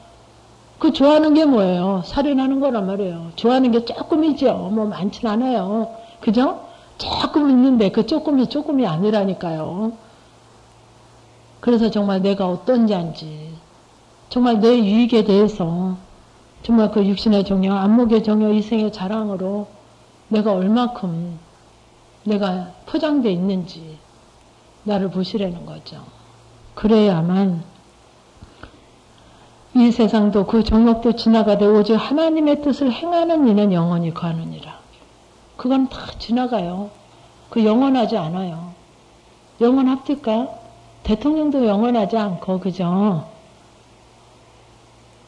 그 좋아하는 게 뭐예요? 살인하는 거란 말이에요. 좋아하는 게 조금이죠. 뭐 많진 않아요. 그죠? 조금 있는데 그 조금이 아니라니까요. 그래서 정말 내가 어떤 자인지, 정말 내 유익에 대해서, 정말 그 육신의 정욕, 안목의 정욕, 이생의 자랑으로 내가 얼마큼 내가 포장되어 있는지 나를 보시라는 거죠. 그래야만 이 세상도 그 정욕도 지나가되 오직 하나님의 뜻을 행하는 이는 영원히 거하느니라. 그건 다 지나가요. 그 영원하지 않아요. 영원합니까? 대통령도 영원하지 않고, 그죠?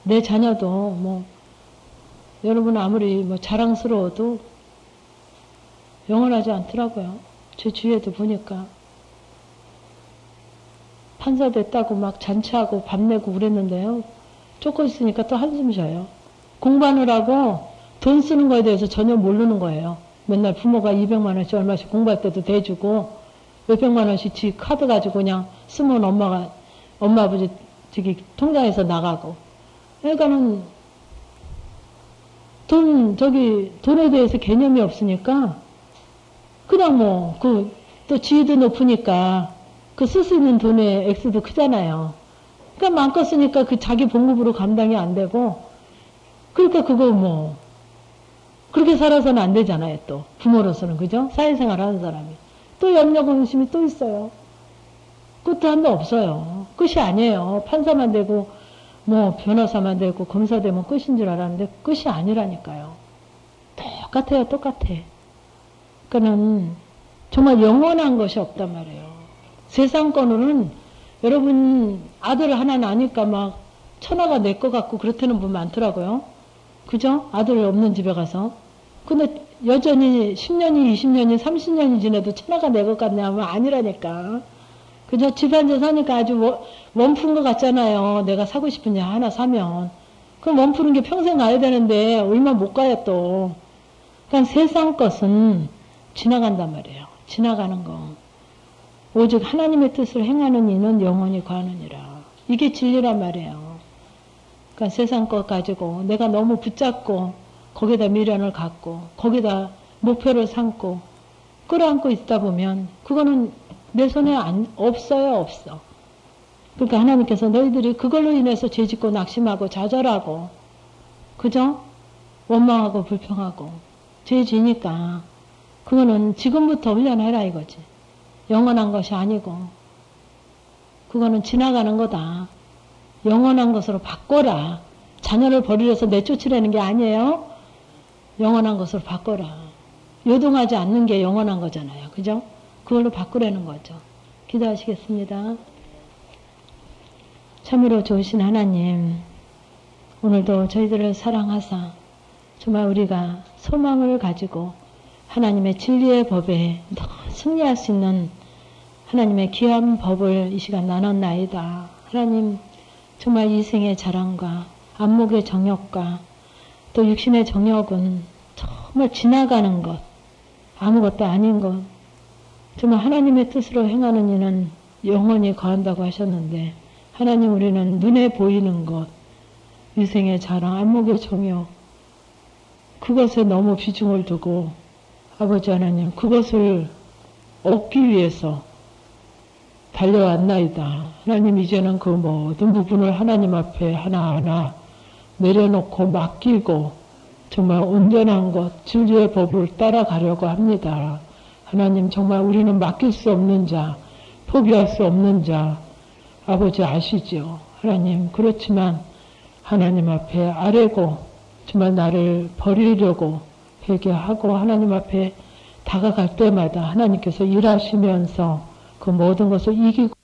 내 자녀도 뭐 여러분 아무리 뭐 자랑스러워도 영원하지 않더라고요. 제 주위에도 보니까 판사 됐다고 막 잔치하고 밥 내고 그랬는데요. 쫓고 있으니까 또 한숨 쉬어요. 공부하느라고 돈 쓰는 거에 대해서 전혀 모르는 거예요. 맨날 부모가 200만 원씩 얼마씩 공부할 때도 대주고 몇백만 원씩 지 카드 가지고 그냥 쓰면 엄마 아버지 저기 통장에서 나가고. 그러니까는 돈에 대해서 개념이 없으니까 그냥 또 지위도 높으니까 그 쓸 수 있는 돈의 액수도 크잖아요. 그러니까 마음껏 쓰니까 그 자기 봉급으로 감당이 안 되고, 그러니까 그거 그렇게 살아서는 안 되잖아요, 또. 부모로서는, 그죠? 사회생활 하는 사람이. 또 염려공심이 또 있어요. 끝도 한도 없어요. 끝이 아니에요. 판사만 되고, 변호사만 되고, 검사 되면 끝인 줄 알았는데, 끝이 아니라니까요. 똑같아요, 똑같아. 그러니까는, 정말 영원한 것이 없단 말이에요. 세상권으로는 여러분 아들 하나 나니까 막 천하가 내 것 같고 그렇다는 분 많더라고요. 그죠? 아들 없는 집에 가서. 근데 여전히 10년이 20년이 30년이 지나도 천하가 내 것 같냐 하면 아니라니까. 그저 집안에서 사니까 아주 원푸는 것 같잖아요. 내가 사고 싶은 nhà 하나 사면. 그럼 원푸는 게 평생 가야 되는데 얼마 못 가요 또. 그러니까 세상 것은 지나간단 말이에요. 지나가는 거. 오직 하나님의 뜻을 행하는 이는 영원히 거하느니라. 이게 진리란 말이에요. 그러니까 세상 것 가지고 내가 너무 붙잡고 거기다 미련을 갖고 거기다 목표를 삼고 끌어안고 있다 보면 그거는 내 손에 없어요. 없어. 그러니까 하나님께서 너희들이 그걸로 인해서 죄짓고 낙심하고 좌절하고 그죠? 원망하고 불평하고 죄지니까 그거는 지금부터 훈련해라 이거지. 영원한 것이 아니고 그거는 지나가는 거다. 영원한 것으로 바꿔라. 자녀를 버리려서 내쫓으려는 게 아니에요. 영원한 것으로 바꿔라. 요동하지 않는 게 영원한 거잖아요. 그죠? 그걸로 바꾸려는 거죠. 기도하시겠습니다. 참으로 좋으신 하나님, 오늘도 저희들을 사랑하사 정말 우리가 소망을 가지고 하나님의 진리의 법에 더 승리할 수 있는 하나님의 귀한 법을 이 시간 나눴나이다. 하나님 정말 이생의 자랑과 안목의 정욕과 또 육신의 정욕은 정말 지나가는 것, 아무것도 아닌 것, 정말 하나님의 뜻으로 행하는 이는 영원히 거한다고 하셨는데 하나님 우리는 눈에 보이는 것, 유생의 자랑, 안목의 정욕 그것에 너무 비중을 두고 아버지 하나님 그것을 얻기 위해서 달려왔나이다. 하나님 이제는 그 모든 부분을 하나님 앞에 하나하나 내려놓고 맡기고 정말 온전한 것, 진리의 법을 따라가려고 합니다. 하나님 정말 우리는 맡길 수 없는 자, 포기할 수 없는 자 아버지 아시죠? 하나님 그렇지만 하나님 앞에 아뢰고 정말 나를 버리려고 회개하고 하나님 앞에 다가갈 때마다 하나님께서 일하시면서 그 모든 것을 이기고